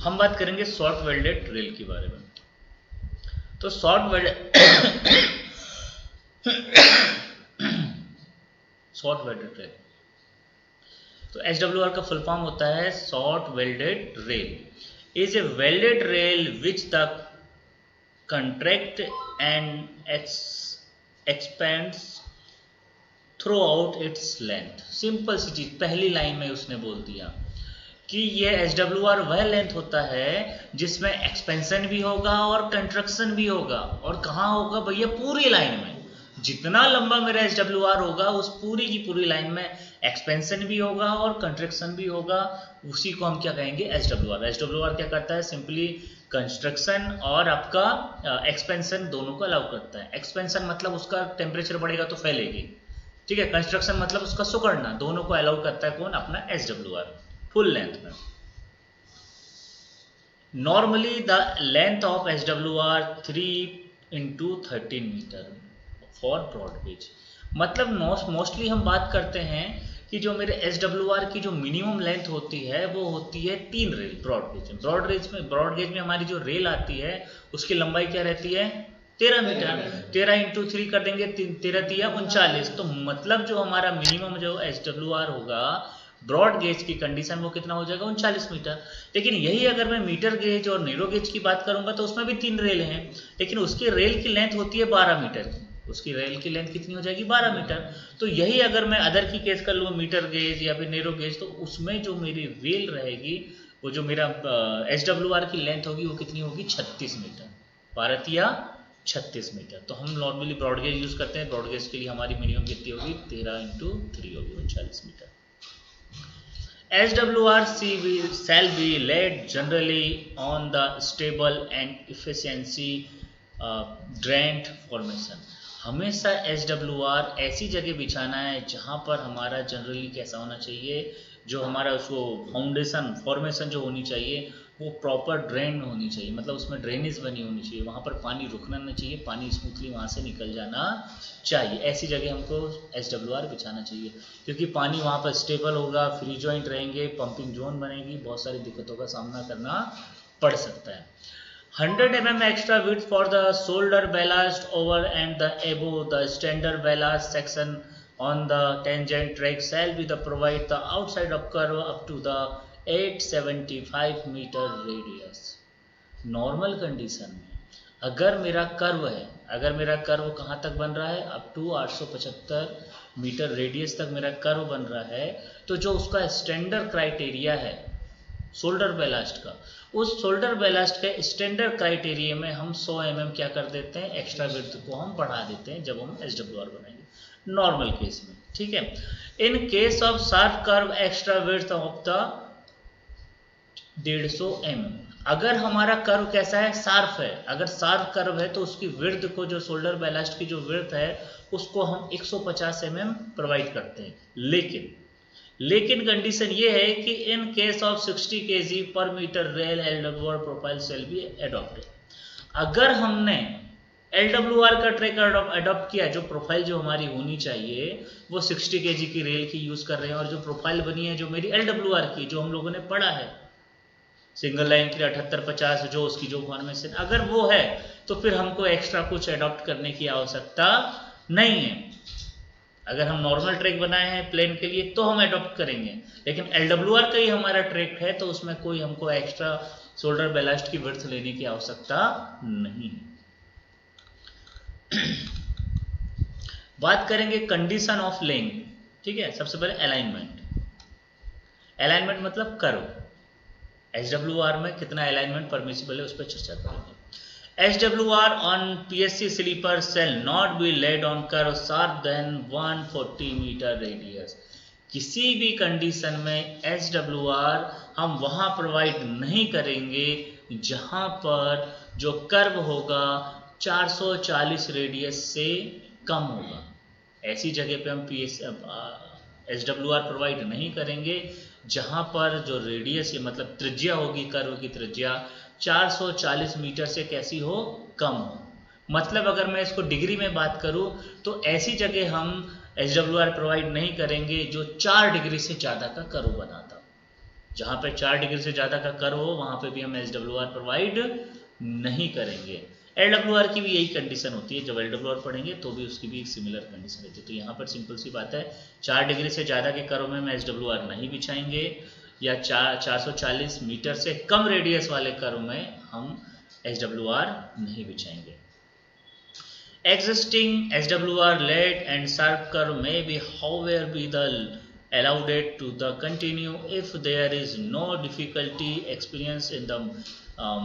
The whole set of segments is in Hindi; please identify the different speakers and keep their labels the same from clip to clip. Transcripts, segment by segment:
Speaker 1: हम बात करेंगे शॉर्ट वेल्डेड रेल के बारे में। तो शॉर्ट वेल्डेड रेल, तो SWR का फुल फॉर्म होता है short welded rail. Is a welded rail which the contract and expands throughout its length. Simple सी चीज, पहली लाइन में उसने बोल दिया कि ये SWR वह लेंथ होता है जिसमें एक्सपेंशन भी होगा और कंस्ट्रक्शन भी होगा। और कहाँ होगा भैया? पूरी लाइन में। जितना लंबा मेरा SWR होगा उस पूरी की पूरी लाइन में एक्सपेंशन भी होगा और कंस्ट्रक्शन भी होगा। उसी को हम क्या कहेंगे? SWR क्या करता है? सिंपली कंस्ट्रक्शन और आपका एक्सपेंशन दोनों को अलाउ करता है। एक्सपेंशन मतलब उसका टेम्परेचर बढ़ेगा तो फैलेगी, ठीक है। कंस्ट्रक्शन मतलब उसका सुकड़ना, दोनों को अलाउ करता है कौन? अपना SWR फुल लेंथ में। Normally the length of SWR 3 into 13 metre for broad gauge. मतलब मोस्टली हम बात करते हैं कि जो मेरे SWR की जो मिनिमम लेंथ होती है वो होती है 3 रेल ब्रॉड गेज में। ब्रॉड गेज में हमारी जो रेल आती है उसकी लंबाई क्या रहती है? 13 मीटर। 13 into 3 कर देंगे, 13 दिया 39। तो मतलब जो हमारा मिनिमम जो SWR होगा ब्रॉड गेज की कंडीशन वो कितना हो जाएगा? 39 मीटर। लेकिन यही अगर मैं मीटर गेज और नैरो गेज की बात करूंगा तो उसमें भी 3 रेल हैं, लेकिन उसकी रेल की लेंथ होती है 12 मीटर की। उसकी रेल की लेंथ कितनी हो जाएगी? 12 मीटर। तो यही अगर मैं अदर की केस कर लूँ, मीटर गेज या फिर नैरो गेज, तो उसमें जो मेरी रेल रहेगी वो जो मेरा SWR की लेंथ होगी वो कितनी होगी? 36 मीटर। 12 या 36 मीटर। तो हम नॉर्मली ब्रॉड गेज यूज करते हैं। ब्रॉड गेज के लिए हमारी मिनिमम कितनी होगी? 13 into 3 होगी 39 metre. SWR shall be laid generally on the stable and efficiency drained formation। हमेशा SWR ऐसी जगह बिछाना है जहां पर हमारा जनरली कैसा होना चाहिए, जो हमारा उसको फाउंडेशन फॉर्मेशन जो होनी चाहिए वो प्रॉपर ड्रेन होनी चाहिए। मतलब उसमें ड्रेनेज बनी होनी चाहिए, वहाँ पर पानी रुकना नहीं चाहिए, पानी स्मूथली वहाँ से निकल जाना चाहिए। ऐसी जगह हमको SWR बिछाना चाहिए, क्योंकि पानी वहाँ पर स्टेबल होगा, फ्री जॉइंट रहेंगे, पंपिंग जोन बनेगी, बहुत सारी दिक्कतों का सामना करना पड़ सकता है। 100 mm extra width for the shoulder ballast over and the above the standard ballast section on the tangent track shall be the provide the outside of curve up to the 875 meter radius। Normal condition में अगर मेरा कर्व कहाँ तक बन रहा है? अप टू 875 मीटर रेडियस तक मेरा कर्व बन रहा है, तो जो उसका स्टैंडर्ड क्राइटेरिया है शोल्डर बैलास्ट का, उस शोल्डर बैलास्ट के स्टैंडर्ड क्राइटेरिया में हम 100 mm क्या कर देते हैं? एक्स्ट्रा विड्थ को हम बढ़ा देते हैं जब हम SWR बनाएंगे नॉर्मल केस में, ठीक है। इन case of sharp curve extra width of the 150 mm। अगर हमारा कर्व कैसा है? शार्प है। अगर शार्प कर्व है तो उसकी विड्थ को, जो शोल्डर बैलास्ट की जो विड्थ है उसको हम 150 mm प्रोवाइड करते हैं। लेकिन कंडीशन ये है कि इन केस ऑफ 60 kg पर metre rail LWR profile shall be adopted. अगर हमने LWR का ट्रैक अडॉप्ट किया, जो प्रोफाइल जो हमारी होनी चाहिए वो 60 kg की रेल की यूज कर रहे हैं, और जो प्रोफाइल बनी है जो मेरी LWR की, जो हम लोगों ने पढ़ा है सिंगल लाइन के लिए 78-50, जो उसकी जो फॉर्मेशन अगर वो है, तो फिर हमको एक्स्ट्रा कुछ अडॉप्ट करने की आवश्यकता नहीं है। अगर हम नॉर्मल ट्रैक बनाए हैं प्लेन के लिए तो हम अडॉप्ट करेंगे, लेकिन LWR का ही हमारा ट्रैक है तो उसमें कोई हमको एक्स्ट्रा शोल्डर बैलास्ट की विड्थ लेने की आवश्यकता नहीं है। बात करेंगे कंडीशन ऑफ लेइंग, ठीक है। सबसे पहले अलाइनमेंट मतलब कर्व। SWR में कितना अलाइनमेंट परमिसिबल है उस पर चर्चा करेंगे। SWR on PSC sleeper shall not be laid on curve sharp than 140 meter radius। किसी भी कंडीशन में SWR हम वहां प्रोवाइड नहीं करेंगे जहां पर जो कर्व होगा 440 रेडियस से कम होगा। ऐसी जगह पे हम SWR प्रोवाइड नहीं करेंगे जहां पर जो रेडियस है, मतलब त्रिज्या होगी, कर्व की त्रिज्या 440 मीटर से कैसी हो? कम हो। मतलब अगर मैं इसको डिग्री में बात करूं तो ऐसी जगह हम SWR प्रोवाइड नहीं करेंगे जो 4 डिग्री से ज़्यादा का कर्व बनाता। जहाँ पे 4 डिग्री से ज़्यादा का कर्व हो वहाँ पे भी हम SWR प्रोवाइड नहीं करेंगे। LWR की भी यही कंडीशन होती है, जब LWR पढ़ेंगे तो भी उसकी भी एक सिमिलर कंडीशन रहती है। तो यहाँ पर सिंपल सी बात है, 4 डिग्री से ज़्यादा के कर्व में हम SWR नहीं बिछाएंगे, या 440 मीटर से कम रेडियस वाले कर्व में हम SWR नहीं बिछाएंगे। Existing SWR lead and sharp curve may be however be the allowed it to the continue if there is no difficulty experienced in the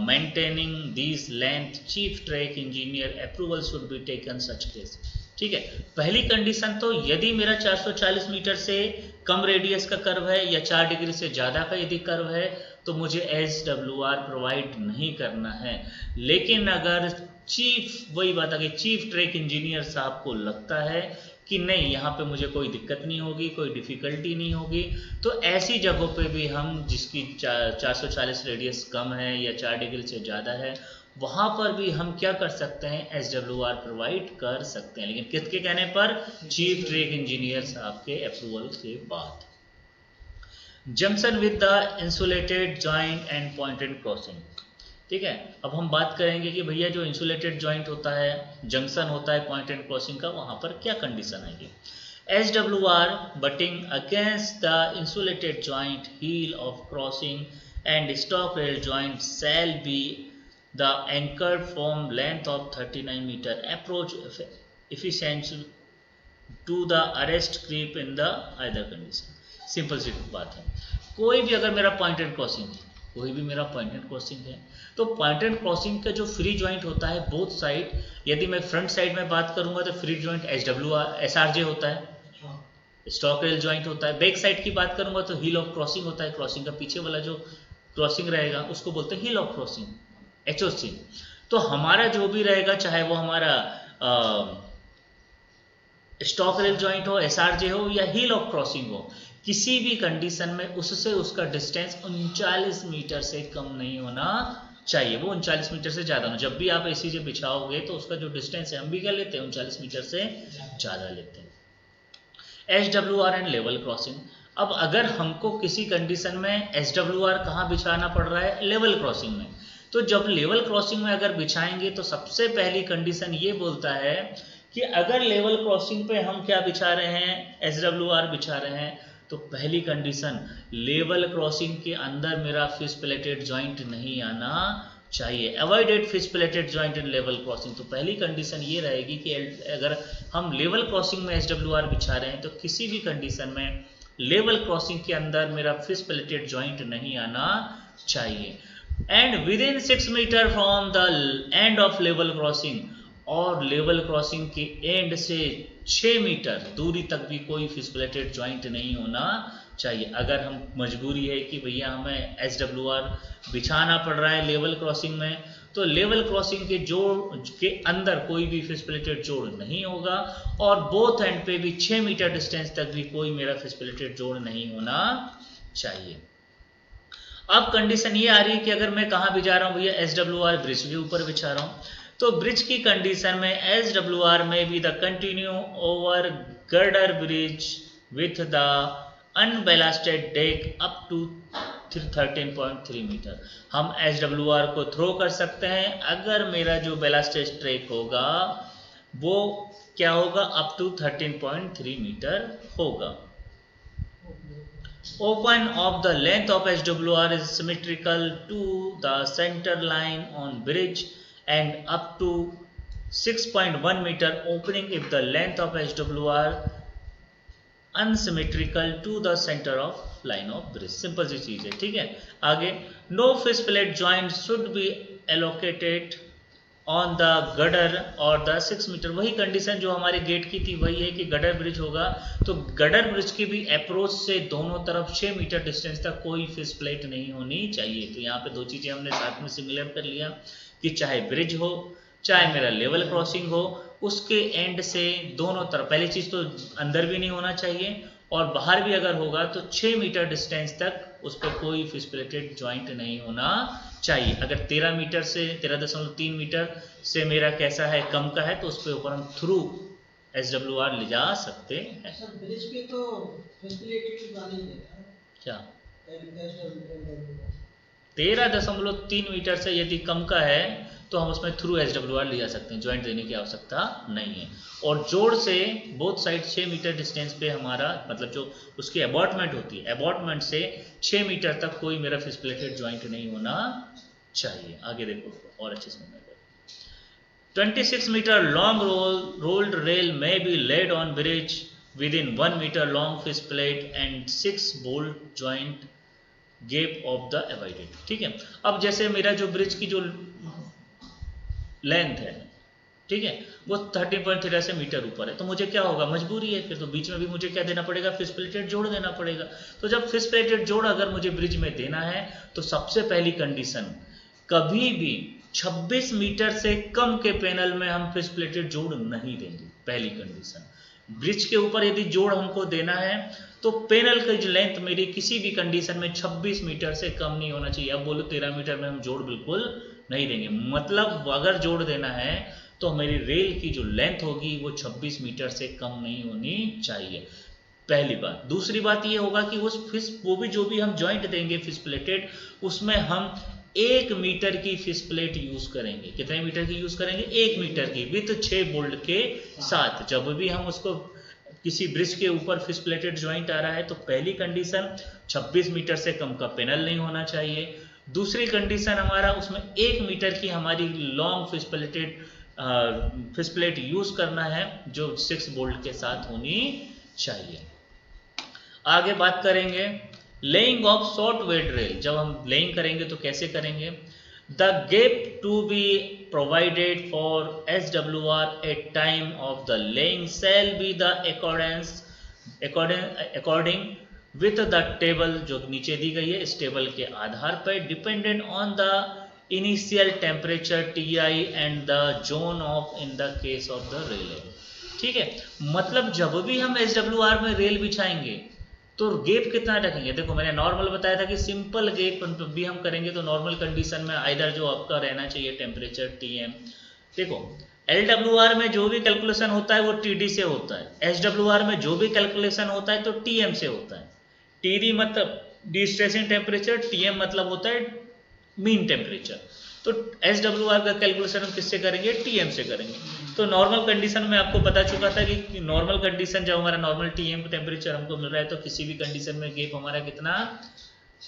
Speaker 1: maintaining these length. Chief track engineer approval should be taken such case. ठीक है, पहली कंडीशन तो यदि मेरा 440 मीटर से कम रेडियस का कर्व है या 4 डिग्री से ज़्यादा का यदि कर्व है तो मुझे SWR प्रोवाइड नहीं करना है। लेकिन अगर वही बात आ गई, चीफ ट्रैक इंजीनियर साहब को लगता है कि नहीं यहाँ पे मुझे कोई दिक्कत नहीं होगी, कोई डिफिकल्टी नहीं होगी, तो ऐसी जगहों पे भी हम जिसकी 440 रेडियस कम है या 4 डिग्री से ज़्यादा है वहाँ पर भी हम क्या कर सकते हैं, SWR प्रोवाइड कर सकते हैं, लेकिन किसके कहने पर, चीफ ट्रैक इंजीनियर साहब के अप्रूवल के बाद। Junction with the insulated joint and pointed crossing. ठीक है, अब हम बात करेंगे कि भैया जो इंसुलेटेड जॉइंट होता है, जंक्शन होता है पॉइंट एंड क्रॉसिंग का, वहां पर क्या कंडीशन आएगी। SWR butting against the insulated joint heel of crossing and stock rail joint shall be the anchored from length of 39 metre approach efficiency to the arrest creep in the other condition. Simple सी बात है, कोई भी अगर मेरा पॉइंट एंड क्रॉसिंग है, कोई भी मेरा पॉइंट एंड क्रॉसिंग है, तो पॉइंट एंड क्रॉसिंग का जो फ्री जॉइंट होता है बोथ साइड, यदि मैं फ्रंट साइड में बात करूंगा तो फ्री जॉइंट SRJ होता है, स्टॉक रेल जॉइंट होता है। बैक साइड की बात करूंगा तो हील ऑफ क्रॉसिंग होता है, क्रॉसिंग का पीछे वाला जो क्रॉसिंग रहेगा उसको बोलते हैं हील ऑफ क्रॉसिंग, HOC। तो हमारा जो भी रहेगा, चाहे वो हमारा स्टॉक रेल जॉइंट हो, SRJ हो या हील ऑफ क्रॉसिंग हो, किसी भी कंडीशन में उससे उसका डिस्टेंस 39 मीटर से कम नहीं होना चाहिए, वो 39 मीटर से ज़्यादा होना। जब भी आप SCJ बिछाओगे तो उसका जो डिस्टेंस है हम भी क्या लेते हैं, 39 मीटर से ज़्यादा लेते हैं। SWR and level crossing. अब अगर हमको किसी कंडीशन में SWR कहाँ बिछाना पड़ रहा है, लेवल क्रॉसिंग में, तो जब लेवल क्रॉसिंग में अगर बिछाएंगे तो सबसे पहली कंडीशन ये बोलता है कि अगर लेवल क्रॉसिंग पे हम क्या बिछा रहे हैं, SWR बिछा रहे हैं, तो पहली कंडीशन लेवल क्रॉसिंग के अंदर मेरा फिश प्लेटेड जॉइंट नहीं आना चाहिए। Avoided fish plated joint in level crossing. तो पहली कंडीशन ये रहेगी कि अगर हम लेवल क्रॉसिंग में SWR बिछा रहे हैं तो किसी भी कंडीशन में लेवल क्रॉसिंग के अंदर मेरा फिश प्लेटेड जॉइंट नहीं आना चाहिए। And within 6 metre from the end of level crossing, और लेवल क्रॉसिंग के एंड से 6 मीटर दूरी तक भी कोई फिश प्लेटेड जॉइंट नहीं होना चाहिए। अगर हम मजबूरी है कि भैया हमें SWR बिछाना पड़ रहा है लेवल क्रॉसिंग में, तो लेवल क्रॉसिंग के जोड़ के अंदर कोई भी फिश प्लेटेड जोड़ नहीं होगा, और बोथ एंड पे भी 6 मीटर डिस्टेंस तक भी कोई मेरा फिश प्लेटेड जोड़ नहीं होना चाहिए। अब कंडीशन ये आ रही है कि अगर मैं कहाँ बिछा रहा हूँ भैया, SWR ब्रिज के ऊपर बिछा रहा हूँ, तो ब्रिज की कंडीशन में SWR में भी the continue over girder bridge with the unballasted deck up to 13.3 metre. हम SWR को थ्रो कर सकते हैं अगर मेरा जो बैलास्टेड ट्रैक होगा वो क्या होगा, अप टू 13.3 मीटर होगा। Open of the length of SWR is symmetrical to the center line on bridge and up to 6.1 meter opening if the length of SWR unsymmetrical to the center of line of bridge। Simple सी चीज है, ठीक है। आगे, no fish plate joint should be allocated on the gutter और द 6 मीटर। वही कंडीशन जो हमारे गेट की थी वही है कि गडर ब्रिज होगा तो गडर ब्रिज की भी अप्रोच से दोनों तरफ 6 मीटर डिस्टेंस तक कोई फिश प्लेट नहीं होनी चाहिए। तो यहाँ पे दो चीजें हमने साथ में सिमिलर कर लिया कि चाहे ब्रिज हो चाहे मेरा लेवल क्रॉसिंग हो, उसके एंड से दोनों तरफ, पहली चीज तो अंदर भी नहीं होना चाहिए और बाहर भी अगर होगा तो 6 मीटर डिस्टेंस तक उस पर कोई फिश प्लेटेड जॉइंट नहीं होना चाहिए। अगर 13 मीटर से 13.3 मीटर से मेरा कैसा है, कम का है, तो उस पर ऊपर हम थ्रू SWR ले जा सकते हैं।
Speaker 2: सर ब्रिज पे तो फिश प्लेटेड वाले ही देता है।
Speaker 1: क्या 13.3 मीटर से यदि कम का है तो हम उसमें थ्रू SWR ले जा सकते हैं, ज्वाइंट देने की आवश्यकता नहीं है। और जोड़ से बोथ साइड 6 मीटर डिस्टेंस पे हमारा मतलब जो उसकी अबॉटमेंट होती है, अबॉटमेंट से 6 मीटर तक कोई मेरा फिसप्लेटेड ज्वाइंट नहीं होना चाहिए। आगे देखो और अच्छे से 26 metre long rolled rail may be laid on bridge within 1 meter long fish plate and 6 bolt joint gap of the avoided। ठीक है, अब जैसे मेरा जो ब्रिज की जो लेंथ है, ठीक है, वो 13.3 मीटर ऊपर है, तो मुझे क्या होगा, मजबूरी है फिर तो बीच में भी मुझे क्या देना पड़ेगा, फिश प्लेटेड जोड़ देना पड़ेगा। तो जब फिश प्लेटेड जोड़ अगर मुझे ब्रिज में देना है तो सबसे पहली कंडीशन, कभी भी 26 मीटर से कम के पैनल में हम फिश प्लेटेड जोड़ नहीं देंगे। पहली कंडीशन, ब्रिज के ऊपर यदि जोड़ हमको देना है तो पैनल की जो लेंथ मेरी किसी भी कंडीशन में 26 मीटर से कम नहीं होना चाहिए। अब बोलो 13 मीटर में हम जोड़ बिल्कुल नहीं देंगे, मतलब अगर जोड़ देना है तो मेरी रेल की जो लेंथ होगी वो 26 मीटर से कम नहीं होनी चाहिए, पहली बात। दूसरी बात ये होगा कि उस फिश वो भी जो भी हम जॉइंट देंगे फिश प्लेटेड, उसमें हम 1 मीटर की फिश प्लेट यूज करेंगे। कितने मीटर की यूज करेंगे, 1 मीटर की, विथ 6 बोल्ट के साथ। जब भी हम उसको किसी ब्रिज के ऊपर फिश प्लेटेड ज्वाइंट आ रहा है तो पहली कंडीशन 26 मीटर से कम का पैनल नहीं होना चाहिए। दूसरी कंडीशन हमारा उसमें 1 मीटर की हमारी लॉन्ग फिश प्लेट यूज करना है जो 6 बोल्ट के साथ होनी चाहिए। आगे बात करेंगे laying of short weld rail. जब हम लेइंग करेंगे तो कैसे करेंगे, the gap to be provided for SWR at time of the laying shall be the according with the table जो नीचे दी गई है, इस टेबल के आधार पर dependent on the initial temperature TI and the zone of in the case of the relay। ठीक है, मतलब जब भी हम SWR में रेल बिछाएंगे तो गैप कितना रखेंगे। देखो मैंने नॉर्मल बताया था कि सिंपल गैप भी हम करेंगे तो नॉर्मल कंडीशन में आइदर जो आपका रहना चाहिए टेम्परेचर TM। देखो LWR में जो भी कैलकुलेशन होता है वो TD से होता है, SWR में जो भी कैलकुलेशन होता है तो TM से होता है। TD मतलब डिस्ट्रेसिंग टेम्परेचर, TM मतलब होता है मीन टेम्परेचर। तो SWR का कैलकुलेशन हम किससे करेंगे, TM से करेंगे। तो नॉर्मल कंडीशन में आपको पता चुका था कि नॉर्मल कंडीशन जब हमारा नॉर्मल TM टेम्परेचर हमको मिल रहा है तो किसी भी कंडीशन में गैप हमारा कितना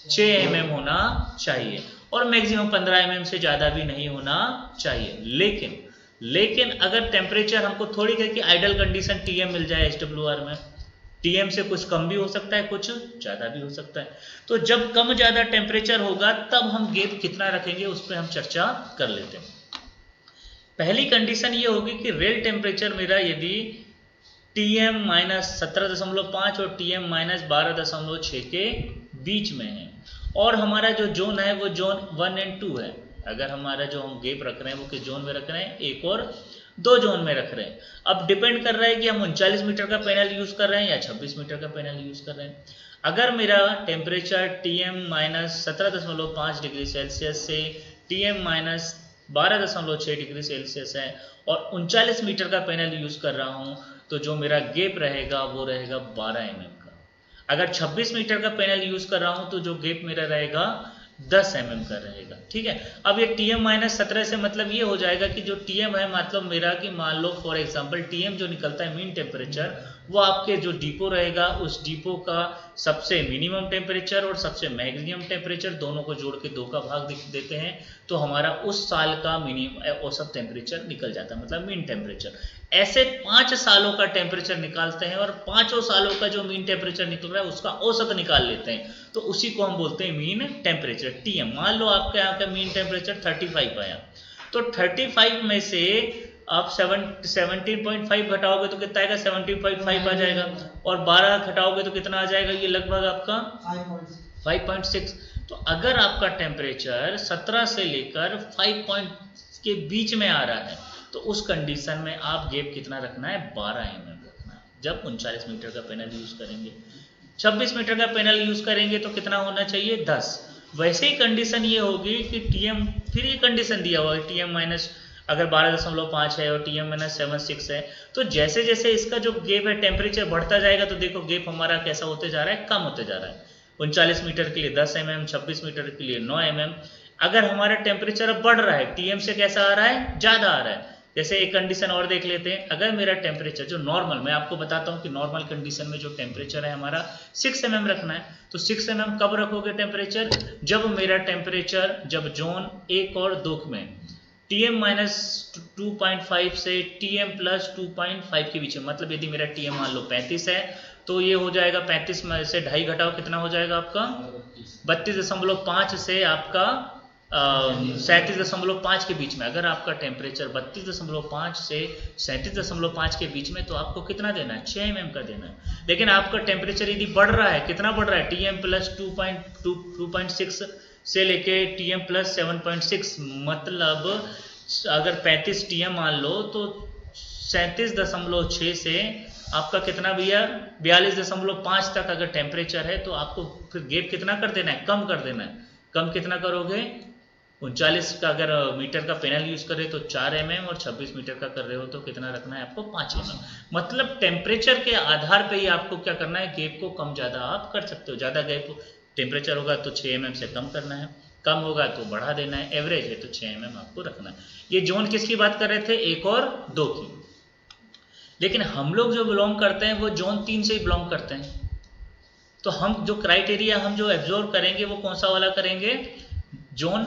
Speaker 1: 6 mm होना चाहिए और मैक्सिमम 15 mm से ज़्यादा भी नहीं होना चाहिए। लेकिन अगर टेम्परेचर हमको थोड़ी करके आइडल कंडीशन TM मिल जाए SWR में, TM से कुछ कम भी हो सकता है कुछ ज़्यादा भी हो सकता है। तो जब कम ज़्यादा टेम्परेचर होगा तब हम गैप कितना रखेंगे उस पर हम चर्चा कर लेते हैं। पहली कंडीशन ये होगी कि रेल टेम्परेचर मेरा यदि TM - 17.5 और TM - 12.6 के बीच में है और हमारा जो जोन है वो जोन 1 और 2 है। अगर हमारा जो हम गैप रख रहे हैं वो किस जोन में रख रहे हैं, 1 और 2 जोन में रख रहे हैं। अब डिपेंड कर रहा है कि हम 39 मीटर का पैनल यूज कर रहे हैं या 26 मीटर का पैनल यूज कर रहे हैं। अगर मेरा टेम्परेचर TM - 17.5 डिग्री सेल्सियस से TM - 12.6 डिग्री सेल्सियस है और 39 मीटर का पैनल यूज कर रहा हूं तो जो मेरा गैप रहेगा वो रहेगा 12 mm का। अगर 26 मीटर का पैनल यूज कर रहा हूं तो जो गैप मेरा रहेगा 10 mm का रहेगा। ठीक है, अब ये TM - 17 से मतलब ये हो जाएगा कि जो TM है मतलब मेरा कि मान लो फॉर एग्जांपल TM जो निकलता है मीन टेम्परेचर, वो आपके जो डिपो रहेगा उस डिपो का सबसे मिनिमम टेम्परेचर और सबसे मैक्सिमम टेम्परेचर दोनों को जोड़ के 2 का भाग देते हैं तो हमारा उस साल का मिनिमम औसत टेम्परेचर निकल जाता है, मतलब मीन टेम्परेचर। ऐसे 5 सालों का टेम्परेचर निकालते हैं और 5 सालों का जो मीन टेम्परेचर निकल रहा है उसका औसत निकाल लेते हैं, तो उसी को हम बोलते हैं मीन टेम्परेचर TM। मान लो आपके यहाँ का मीन टेम्परेचर 35 आया तो 35 में से आप 17.5 घटाओगे तो कितना आएगा, 17.5 आ जाएगा और 12 घटाओगे तो कितना आ जाएगा, ये लगभग आपका 5.6। तो अगर आपका टेम्परेचर 17 से लेकर 5 के बीच में आ रहा है तो उस कंडीशन में आप गैप कितना रखना है, 12 mm रखना है। जब 39 मीटर का पैनल यूज करेंगे, 26 मीटर का पैनल यूज करेंगे तो कितना होना चाहिए, 10। वैसे ही कंडीशन ये होगी कि TM, फिर ये कंडीशन दिया हुआ है TM माइनस अगर 12.5 है और TM - 7.6 है तो जैसे जैसे इसका जो गैप है टेम्परेचर बढ़ता जाएगा तो देखो गैप हमारा कैसा होते जा रहा है, कम होते जा रहा है। 39 मीटर के लिए 10 mm, 26 मीटर के लिए 9 mm। अगर हमारा टेम्परेचर अब बढ़ रहा है, टीएम से कैसा आ रहा है, ज़्यादा आ रहा है। जैसे एक कंडीशन और देख लेते हैं, अगर मेरा टेम्परेचर जो नॉर्मल, मैं आपको बताता हूँ कि नॉर्मल कंडीशन में जो टेम्परेचर है हमारा 6 mm रखना है। तो 6 mm कब रखोगे टेम्परेचर, जब मेरा टेम्परेचर, जब जोन 1 और 2 में Tm माइनस 2.5 से Tm प्लस 2.5 के बीच में, मतलब यदि मेरा Tm मान लो 35 है तो ये हो जाएगा 35 में से 2.5 घटाओ, कितना हो जाएगा आपका 32.5 से आपका 37.5 के बीच में। अगर आपका टेम्परेचर 32.5 से 37.5 के बीच में, तो आपको कितना देना है, 6 mm का देना है। लेकिन आपका टेम्परेचर यदि बढ़ रहा है, कितना बढ़ रहा है, Tm प्लस 2.6 से लेके Tm प्लस 7.6, मतलब अगर 35 Tm मान लो तो 37.6 से आपका कितना भैया 42.5 तक अगर टेम्परेचर है, तो आपको फिर गैप कितना कर देना है, कम कर देना है। कम कितना करोगे, 39 का अगर मीटर का पैनल यूज कर रहे हो तो 4 mm, और 26 मीटर का कर रहे हो तो कितना रखना है आपको, 5 mm। मतलब टेम्परेचर के आधार पे ही आपको क्या करना है, गैप को कम ज़्यादा आप कर सकते हो। ज़्यादा गैप टेम्परेचर होगा तो 6 mm से कम करना है, कम होगा तो बढ़ा देना है, एवरेज है तो 6 mm आपको रखना है। ये जोन किसकी बात कर रहे थे, 1 और 2 की। लेकिन हम लोग जो बिलोंग करते हैं वो जोन 3 से ही बिलोंग करते हैं। तो हम जो क्राइटेरिया हम जो एब्जॉर्व करेंगे वो कौन सा वाला करेंगे, जोन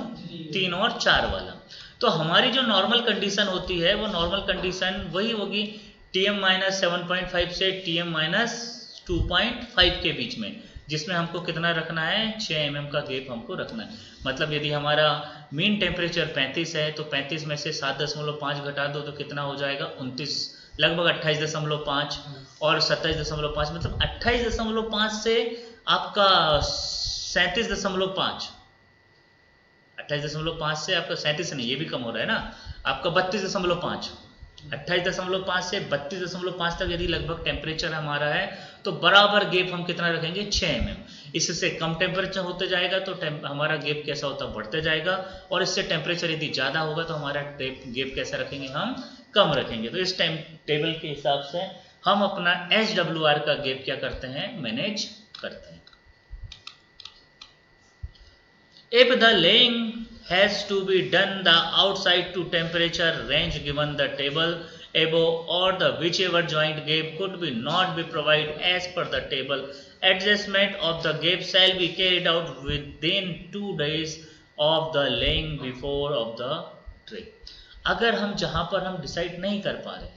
Speaker 1: 3 और 4 वाला। तो हमारी जो नॉर्मल कंडीशन होती है वो नॉर्मल कंडीशन वही होगी Tm माइनस 7.5 से Tm माइनस 2.5 के बीच में, जिसमें हमको कितना रखना है, 6 mm का गैप हमको रखना है। मतलब यदि हमारा मीन टेम्परेचर 35 है तो 35 में से 7.5 घटा दो तो कितना हो जाएगा, 29, लगभग 28.5 और 27.5, मतलब 28.5 से आपका 37.5, 28.5 से आपका 37 नहीं, ये भी कम हो रहा है ना, आपका 32.5, 28.5 से 32.5 तक यदि लगभग टेम्परेचर हमारा है तो बराबर गैप हम कितना रखेंगे, 6 mm। इससे कम टेम्परेचर होते जाएगा तो हमारा गैप कैसा होता बढ़ते जाएगा, और इससे टेम्परेचर यदि ज़्यादा होगा तो हमारा गैप कैसा रखेंगे, हम कम रखेंगे। तो इस टाइम टेबल के हिसाब से हम अपना SWR का गैप क्या करते हैं, मैनेज करते हैं। If the laying has to be done the outside to temperature range given the table above, or the whichever joint gap could be not be provided as per the table, adjustment of the gap shall be carried out within 2 days of the laying before of the tray। अगर हम जहां पर हम डिसाइड नहीं कर पा रहे,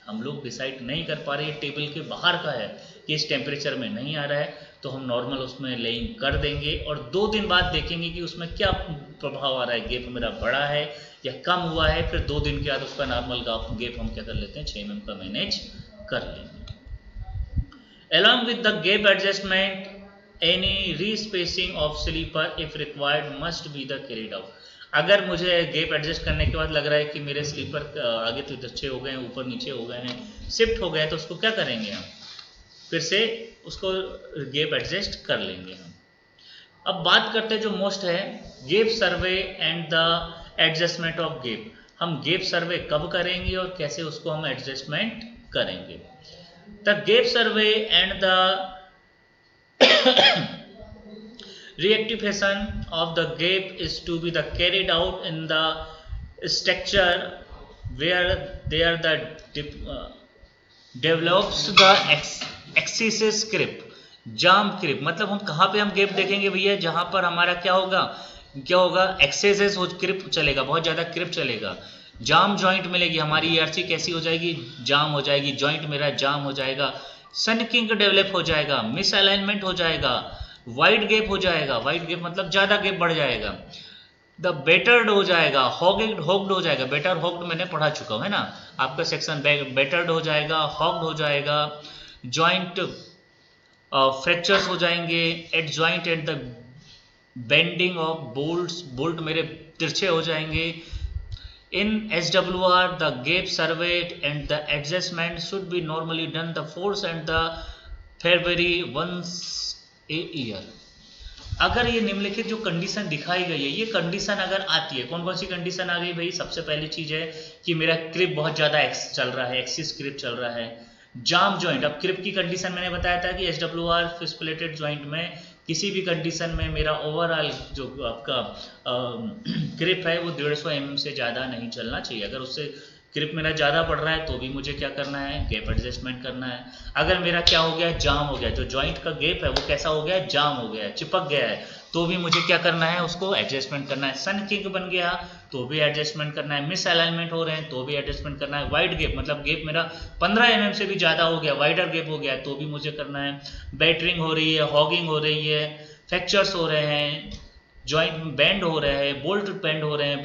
Speaker 1: हम लोग डिसाइड नहीं कर पा रहे, टेबल के बाहर का है कि इस टेम्परेचर में नहीं आ रहा है, तो हम नॉर्मल उसमें लेइंग कर देंगे और 2 दिन बाद देखेंगे कि उसमें क्या प्रभाव आ रहा है, गैप मेरा बड़ा है या कम हुआ है। फिर 2 दिन के बाद उसका नॉर्मल गैप हम क्या कर लेते हैं, 6 mm का मैनेज कर लेंगे। Along with the gap adjustment any respacing of sleeper if required must be the carried out. अगर मुझे गैप एडजस्ट करने के बाद लग रहा है कि मेरे स्लीपर आगे तो अच्छे हो गए हैं, ऊपर नीचे हो गए हैं, शिफ्ट हो गए हैं, तो उसको क्या करेंगे, हम फिर से उसको गैप एडजस्ट कर लेंगे हम। अब बात करते हैं जो मोस्ट है, gap survey and the adjustment of gap. हम गैप सर्वे कब करेंगे और कैसे उसको हम एडजस्टमेंट करेंगे। The gap survey and the rectification of the gap is to be the carried out in the structure where there the develops the excess creep, जाम क्रिप। मतलब हम कहाँ पे हम गैप देखेंगे भैया, जहां पर हमारा क्या होगा एक्सेस हो, क्रिप चलेगा, बहुत ज्यादा क्रिप चलेगा, जाम जॉइंट मिलेगी, हमारी ईआरसी कैसी हो जाएगी, जाम हो जाएगी, जॉइंट मेरा जाम हो जाएगा, सनकिंग डेवलप हो जाएगा, मिस अलाइनमेंट हो जाएगा, वाइड गैप हो जाएगा, वाइड गैप मतलब ज्यादा गैप बढ़ जाएगा, द बेटर्ड हो जाएगा, हॉग्ड हो जाएगा, बेटर हॉग्ड मैंने पढ़ा चुका हूं है ना आपका सेक्शन, बेटर्ड हो जाएगा, हॉग्ड हो जाएगा, जॉइंट फ्रैक्चर्स हो जाएंगे, eight joint at the bending of bolt मेरे तिरछे हो जाएंगे। In SWR, the gap surveyed and the adjustment should be normally done the force and the February once a year। अगर ये निम्नलिखित जो कंडीशन दिखाई गई है, ये कंडीशन अगर आती है, कौन कौन सी कंडीशन आ गई भाई, सबसे पहली चीज है कि मेरा क्रिप बहुत ज्यादा चल रहा है, एक्सिस क्रिप चल रहा है, जाम जॉइंट। अब क्रिप की कंडीशन मैंने बताया था कि SWR फिश प्लेटेड जॉइंट में किसी भी कंडीशन में मेरा ओवरऑल जो आपका ग्रिप है वो 150 mm से ज़्यादा नहीं चलना चाहिए। अगर उससे ग्रिप मेरा ज़्यादा पड़ रहा है तो भी मुझे क्या करना है, गैप एडजस्टमेंट करना है। अगर मेरा क्या हो गया, जाम हो गया, जो जॉइंट का गैप है वो कैसा हो गया, जाम हो गया है, चिपक गया है, तो भी मुझे क्या करना है, उसको एडजस्टमेंट करना है। सन किंग बन गया तो भी एडजस्टमेंट करना है, मिस अलाइनमेंट हो रहे हैं तो भी एडजस्टमेंट करना है। वाइड गैप मतलब गैप मेरा 15 mm से भी ज़्यादा हो गया, वाइडर गैप हो गया तो भी मुझे करना है। बैटरिंग हो रही है, हॉगिंग हो रही है, फ्रैक्चर्स हो रहे हैं, जॉइंट बेंड हो रहे हैं, बोल्ट बेंड हो रहे हैं,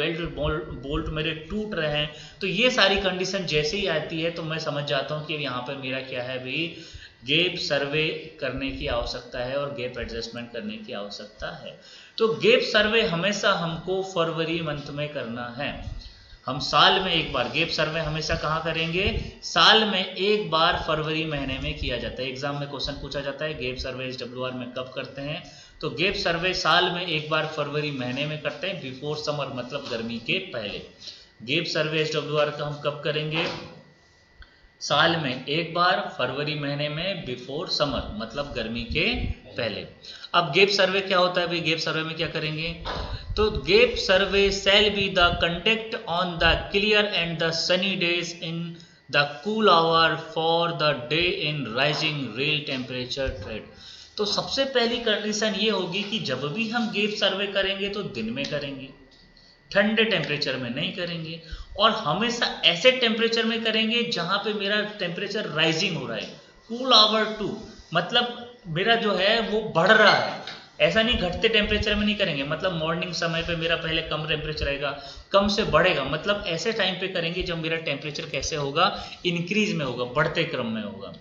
Speaker 1: बोल्ट मेरे टूट रहे हैं, तो ये सारी कंडीशन जैसे ही आती है तो मैं समझ जाता हूँ कि यहाँ पर मेरा क्या है भाई, गैप सर्वे करने की आवश्यकता है और गैप एडजस्टमेंट करने की आवश्यकता है। तो गैप सर्वे हमेशा हमको फरवरी मंथ में करना है। हम साल में एक बार गैप सर्वे हमेशा कहाँ करेंगे, साल में एक बार फरवरी महीने में किया जाता है। एग्जाम में क्वेश्चन पूछा जाता है गैप सर्वे एसडब्ल्यूआर में कब करते हैं, तो गैप सर्वे साल में एक बार फरवरी महीने में करते हैं, बिफोर समर मतलब गर्मी के पहले। गैप सर्वे एसडब्ल्यूआर का हम कब करेंगे, साल में एक बार फरवरी महीने में, बिफोर समर मतलब गर्मी के पहले। अब गैप सर्वे क्या होता है भाई, गैप सर्वे में क्या करेंगे, तो gap survey shell be the conduct on the clear and the Sunny days in the cool hour for the day in rising rail temperature trade. तो सबसे पहली कंडीशन ये होगी कि जब भी हम गैप सर्वे करेंगे तो दिन में करेंगे, ठंडे टेम्परेचर में नहीं करेंगे, और हमेशा ऐसे टेम्परेचर में करेंगे जहां पे मेरा टेम्परेचर राइजिंग हो रहा है। कूल आवर टू मतलब मेरा जो है वो बढ़ रहा है, ऐसा नहीं घटते टेम्परेचर में नहीं करेंगे। मतलब मॉर्निंग समय पे मेरा पहले कम टेम्परेचर रहेगा, कम से बढ़ेगा, मतलब ऐसे टाइम पे करेंगे जब मेरा टेम्परेचर कैसे होगा, इंक्रीज में होगा, बढ़ते क्रम में होगा।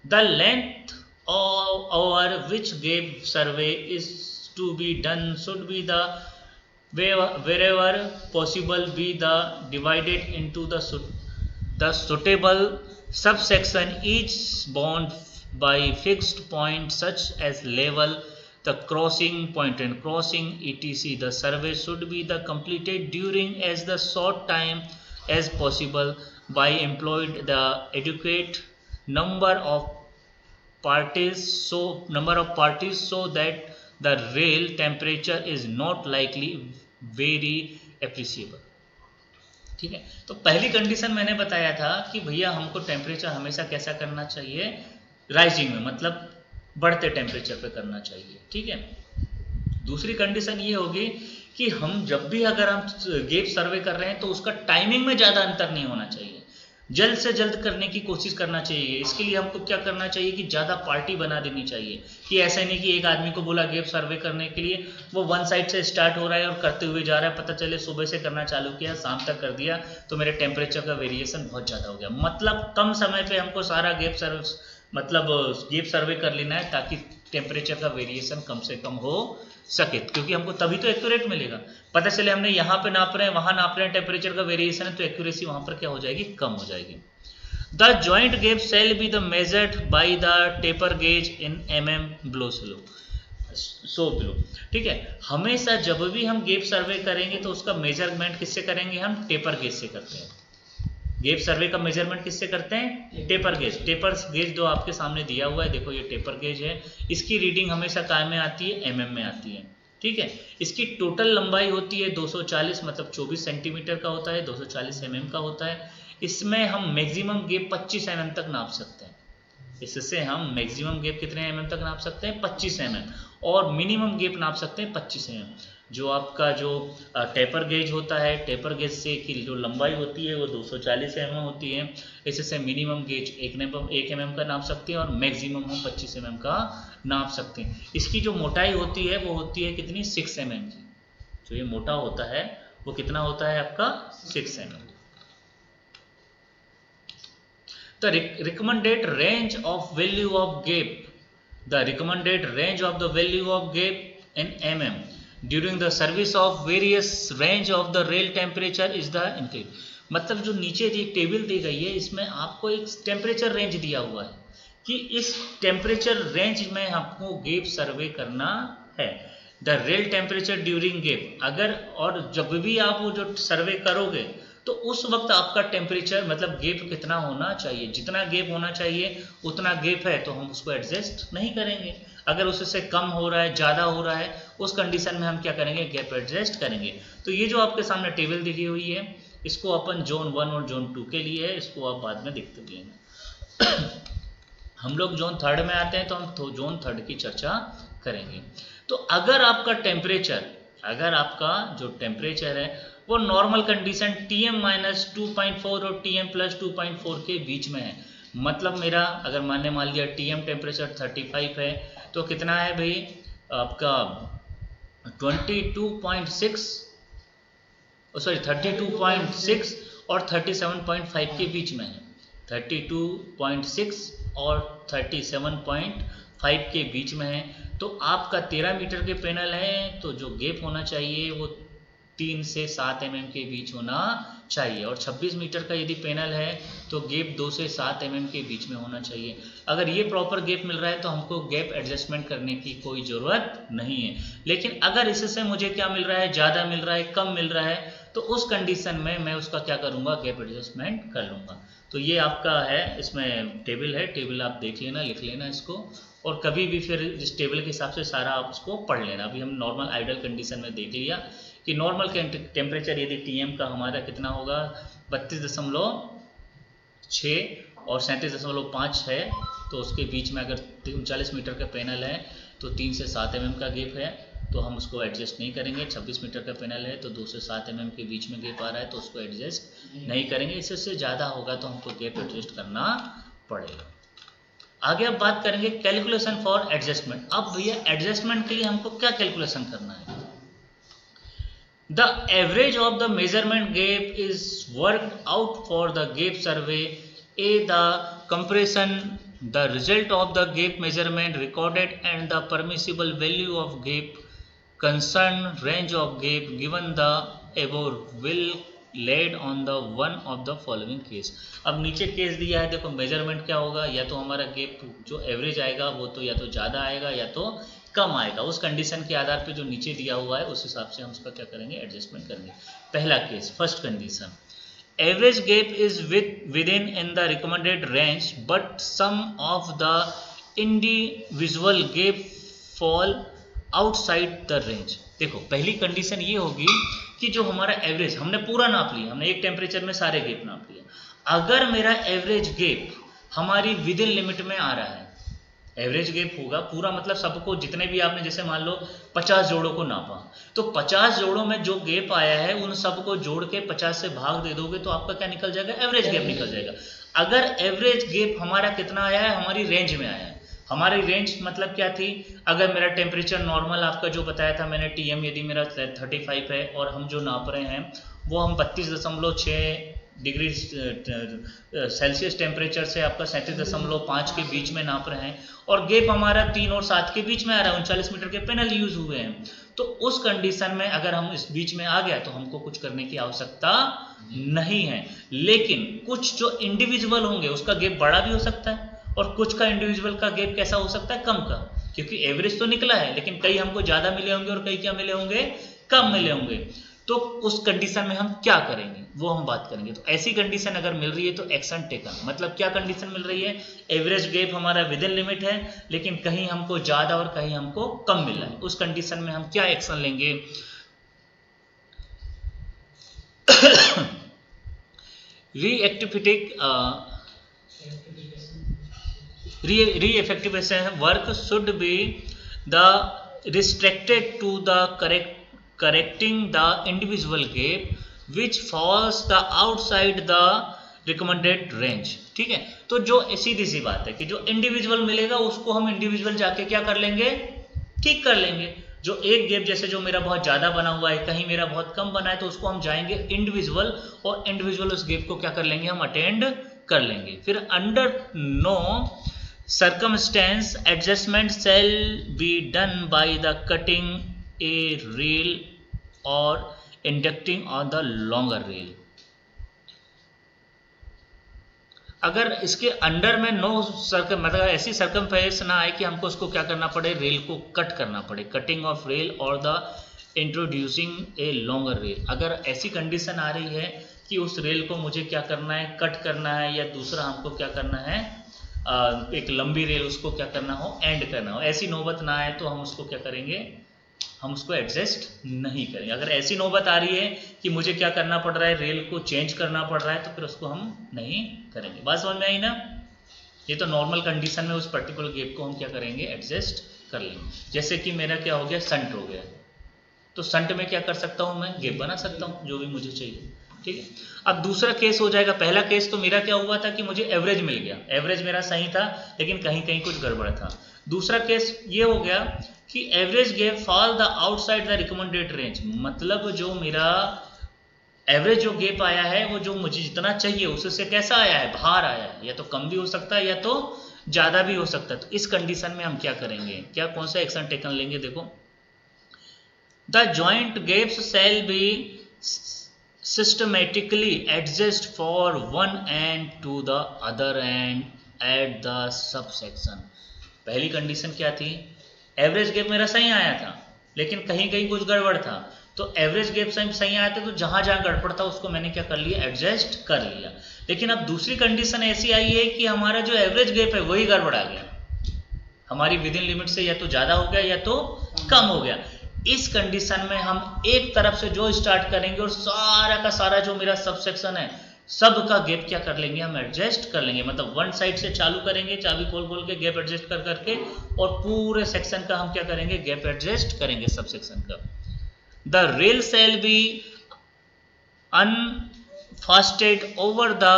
Speaker 1: The length of our which gap survey is to be done should be the wherever possible be the divided into the suitable subsection, each bound by fixed point such as level, the crossing point and crossing etc. The survey should be the completed during as the short time as possible by employed the adequate number of parties so that the rail temperature is not likely very appreciable। ठीक है, तो पहली कंडीशन मैंने बताया था कि भैया हमको टेम्परेचर हमेशा कैसा करना चाहिए, राइजिंग में मतलब बढ़ते टेम्परेचर पे करना चाहिए। ठीक है, दूसरी कंडीशन ये होगी कि हम जब भी अगर हम गैप सर्वे कर रहे हैं तो उसका टाइमिंग में ज़्यादा अंतर नहीं होना चाहिए, जल्द से जल्द करने की कोशिश करना चाहिए। इसके लिए हमको क्या करना चाहिए कि ज़्यादा पार्टी बना देनी चाहिए, कि ऐसा नहीं कि एक आदमी को बोला गैप सर्वे करने के लिए, वो वन साइड से स्टार्ट हो रहा है और करते हुए जा रहा है, पता चले सुबह से करना चालू किया शाम तक कर दिया तो मेरे टेम्परेचर का वेरिएशन बहुत ज़्यादा हो गया। मतलब कम समय पर हमको सारा गैप सर्वे कर लेना है ताकि टेम्परेचर का वेरिएशन कम से कम हो सके, क्योंकि हमको तभी तो एक्यूरेट मिलेगा। पता चले हमने यहाँ पे नाप रहे हैं, वहां नाप रहे हैं, टेम्परेचर का वेरिएशन है तो एक्यूरेसी वहां पर क्या हो जाएगी, कम हो जाएगी। The joint gap shell be the measured by the taper gauge in below below. ठीक है, हमेशा जब भी हम गैप सर्वे करेंगे तो उसका मेजरमेंट किससे करेंगे, हम टेपर गेज से करते हैं। गैप सर्वे का मेजरमेंट किससे करते हैं, टेपर गेज जो आपके सामने दिया हुआ है, देखो ये टेपर गेज है, इसकी रीडिंग हमेशा काय में आती है, mm में आती है। ठीक है, इसकी टोटल लंबाई होती है 240 मतलब 24 सेंटीमीटर का होता है, 240 mm का होता है। इसमें हम मैक्सिमम गैप 25 mm तक नाप सकते हैं। इससे हम मैक्सिमम गैप कितने mm तक नाप सकते हैं, 25 mm, और मिनिमम गैप नाप सकते हैं 25 mm। जो आपका जो टेपर गेज होता है, टेपर गेज से की जो लंबाई होती है वो 240 mm होती है। इससे मिनिमम गेज 1 mm का नाप सकते हैं और मैक्सिमम हम 25 mm का नाप सकते हैं। इसकी जो मोटाई होती है वो होती है कितनी, 6 mm की। जो ये मोटा होता है वो कितना होता है आपका, 6 mm। The recommended range of value of gap, the recommended range of the value of gap in mm during the service of various range of the rail temperature is the increase। मतलब जो नीचे एक टेबल दी गई है इसमें आपको एक टेम्परेचर रेंज दिया हुआ है कि इस टेम्परेचर रेंज में आपको गैप सर्वे करना है। The rail temperature during gap, अगर और जब भी आप वो जो सर्वे करोगे तो उस वक्त आपका टेम्परेचर मतलब गेप कितना होना चाहिए, जितना गेप होना चाहिए उतना गेप है तो हम उसको एडजस्ट नहीं करेंगे। अगर उससे कम हो रहा है, ज़्यादा हो रहा है, उस कंडीशन में हम क्या करेंगे, गैप एडजस्ट करेंगे। तो ये जो आपके सामने टेबल दिखी हुई है, इसको अपन जोन 1 और जोन 2 के लिए है, इसको आप बाद में देखते जाएंगे। हम लोग जोन 3 में आते हैं तो हम तो जोन 3 की चर्चा करेंगे। तो अगर आपका टेम्परेचर, अगर आपका जो टेम्परेचर है वो नॉर्मल कंडीशन Tm-2.4 और Tm+2.4 के बीच में है, मतलब मेरा अगर मान लिया Tm टेम्परेचर 35 है तो कितना है भाई आपका 32.6 और 37.5 के बीच में है। 32.6 और 37.5 के बीच में है। तो आपका 13 मीटर के पैनल है तो जो गेप होना चाहिए वो 3 से 7 mm के बीच होना चाहिए, और 26 मीटर का यदि पैनल है तो गेप 2 से 7 mm के बीच में होना चाहिए। अगर ये प्रॉपर गेप मिल रहा है तो हमको गैप एडजस्टमेंट करने की कोई ज़रूरत नहीं है। लेकिन अगर इससे मुझे क्या मिल रहा है, ज़्यादा मिल रहा है, कम मिल रहा है, तो उस कंडीशन में मैं उसका क्या करूँगा, गैप एडजस्टमेंट कर लूँगा। तो ये आपका है, इसमें टेबल है, टेबल आप देख लेना, लिख लेना इसको, और कभी भी फिर इस टेबल के हिसाब से सारा आप उसको पढ़ लेना। अभी हम नॉर्मल आइडल कंडीशन में देख लिया कि नॉर्मल टेम्परेचर यदि Tm का हमारा कितना होगा 32.6 और 37.5 है, तो उसके बीच में अगर 39 मीटर का पैनल है तो 3 से 7 mm का गेप है, तो हम उसको एडजस्ट नहीं करेंगे। 26 मीटर का पैनल है तो 2 से 7 mm के बीच में गेप आ रहा है तो उसको एडजस्ट नहीं करेंगे। इससे ज़्यादा होगा तो हमको गेप एडजस्ट करना पड़ेगा। आगे अब बात करेंगे कैलकुलेशन फॉर एडजस्टमेंट। अब भैया एडजस्टमेंट के लिए हमको क्या कैलकुलेशन करना है। The average of the measurement gap is worked out for the gap survey. A. The compression, the result of the gap measurement recorded and the permissible value of gap, concerned range of gap given the above will laid on the one of the following case. अब नीचे केस दिया है, देखो मेजरमेंट क्या होगा, या तो हमारा गेप जो एवरेज आएगा वो तो या तो ज़्यादा आएगा या तो कम आएगा। उस कंडीशन के आधार पे जो नीचे दिया हुआ है उस हिसाब से हम उसका क्या करेंगे, एडजस्टमेंट करेंगे। पहला case, first condition, average gap is within the recommended range but some of the individual gap fall outside the range. देखो पहली कंडीशन ये होगी कि जो हमारा एवरेज, हमने पूरा नाप लिया, हमने एक टेम्परेचर में सारे गेप नाप लिया, अगर मेरा एवरेज गेप हमारी विद इन लिमिट में आ रहा है, एवरेज गेप होगा पूरा मतलब सबको, जितने भी आपने जैसे मान लो 50 जोड़ों को नापा, तो 50 जोड़ों में जो गेप आया है उन सबको जोड़ के 50 से भाग दे दोगे तो आपका क्या निकल जाएगा, एवरेज गेप निकल जाएगा। अगर एवरेज गेप हमारा कितना आया है, हमारी रेंज में आया है। हमारी रेंज मतलब क्या थी, अगर मेरा टेम्परेचर नॉर्मल आपका जो बताया था मैंने Tm यदि मेरा 35 है और हम जो नाप रहे हैं वो हम 32.6 डिग्री सेल्सियस टेम्परेचर से आपका 37.5 के बीच में नाप रहे हैं, और गेप हमारा 3 और 7 के बीच में आ रहा है, 39 मीटर के पैनल यूज हुए हैं। तो उस कंडीशन में अगर हम इस बीच में आ गया तो हमको कुछ करने की आवश्यकता नहीं है। लेकिन कुछ जो इंडिविजुअल होंगे उसका गेप बड़ा भी हो सकता है और कुछ का इंडिविजुअल का गेप कैसा हो सकता है, कम का, क्योंकि एवरेज तो निकला है लेकिन कई हमको ज्यादा मिले होंगे और कई क्या मिले होंगे, कम मिले होंगे। तो उस कंडीशन में हम क्या करेंगे वो हम बात करेंगे। तो ऐसी कंडीशन अगर मिल रही है तो एक्शन टेकन, मतलब क्या कंडीशन मिल रही है, एवरेज गेप हमारा विद इन लिमिट है लेकिन कहीं हमको ज्यादा और कहीं हमको कम मिल रहा है, उस कंडीशन में हम क्या एक्शन लेंगे। Re-effectivation work should be the restricted to the correcting the individual gap which falls the outside the recommended range। ठीक है, तो जो सीधी सी बात है कि जो इंडिविजुअल मिलेगा उसको हम इंडिविजुअल जाके क्या कर लेंगे, ठीक कर लेंगे। जो एक गेप जैसे जो मेरा बहुत ज्यादा बना हुआ है, कहीं मेरा बहुत कम बना है, तो उसको हम जाएंगे इंडिविजुअल और इंडिविजुअल उस गेप को क्या कर लेंगे, हम अटेंड कर लेंगे। फिर under no circumstance adjustment shall be done by the cutting a rail or inducting on the longer rail। अगर इसके अंडर में नो मतलब ऐसी सर्कमफेरेंस ना आए कि हमको उसको क्या करना पड़े, रेल को कट करना पड़े, कटिंग ऑफ रेल और the introducing a longer rail. अगर ऐसी कंडीशन आ रही है कि उस रेल को मुझे क्या करना है, कट करना है, या दूसरा हमको क्या करना है, एक लंबी रेल उसको क्या करना हो, एंड करना हो। ऐसी नौबत ना आए तो हम उसको क्या करेंगे, हम उसको एडजस्ट नहीं करेंगे। अगर ऐसी नौबत आ रही है कि मुझे क्या करना पड़ रहा है, रेल को चेंज करना पड़ रहा है, तो फिर उसको हम नहीं करेंगे। बात समझ में आई ना? ये तो नॉर्मल कंडीशन में उस पर्टिकुलर गैप को हम क्या करेंगे, एडजस्ट कर लेंगे। जैसे कि मेरा क्या हो गया, संट हो गया, तो संट में क्या कर सकता हूँ मैं, गैप बना सकता हूँ जो भी मुझे चाहिए। ठीक है, अब दूसरा केस हो जाएगा। पहला केस तो मेरा क्या हुआ था कि मुझे एवरेज मिल गया, एवरेज मेरा सही था, लेकिन कहीं कहीं कुछ गड़बड़ था। दूसरा केस ये हो गया कि average gap fall the outside the recommended range, मतलब जो मेरा एवरेज जो गैप आया है वो जो मुझे जितना चाहिए उससे कैसा आया है, बाहर आया है। या तो कम भी हो सकता है या तो ज़्यादा भी हो सकता है। तो इस कंडीशन में हम क्या करेंगे, क्या कौन सा एक्शन टेकन लेंगे, देखो, the joint gaps shall be systematically adjust for one end to the other end at the subsection। पहली कंडीशन क्या थी, एवरेज गैप मेरा सही आया था, लेकिन कहीं कहीं कुछ गड़बड़ था। तो एवरेज गैप सही आया था, तो जहां जहां गड़बड़ था उसको मैंने क्या कर लिया, एडजस्ट कर लिया। लेकिन अब दूसरी कंडीशन ऐसी आई है कि हमारा जो एवरेज गैप है वही गड़बड़ आ गया, हमारी विद इन लिमिट से या तो ज्यादा हो गया या तो कम हो गया। इस कंडीशन में हम एक तरफ से जो स्टार्ट करेंगे और सारा का सारा जो मेरा सबसेक्शन है सब का गैप क्या कर लेंगे, हम एडजस्ट कर लेंगे। मतलब वन साइड से चालू करेंगे, चाबी खोल खोल के गैप एडजस्ट कर करके, और पूरे सेक्शन का हम क्या करेंगे, गैप एडजस्ट करेंगे सब सेक्शन का। The rail shall be unfastened over the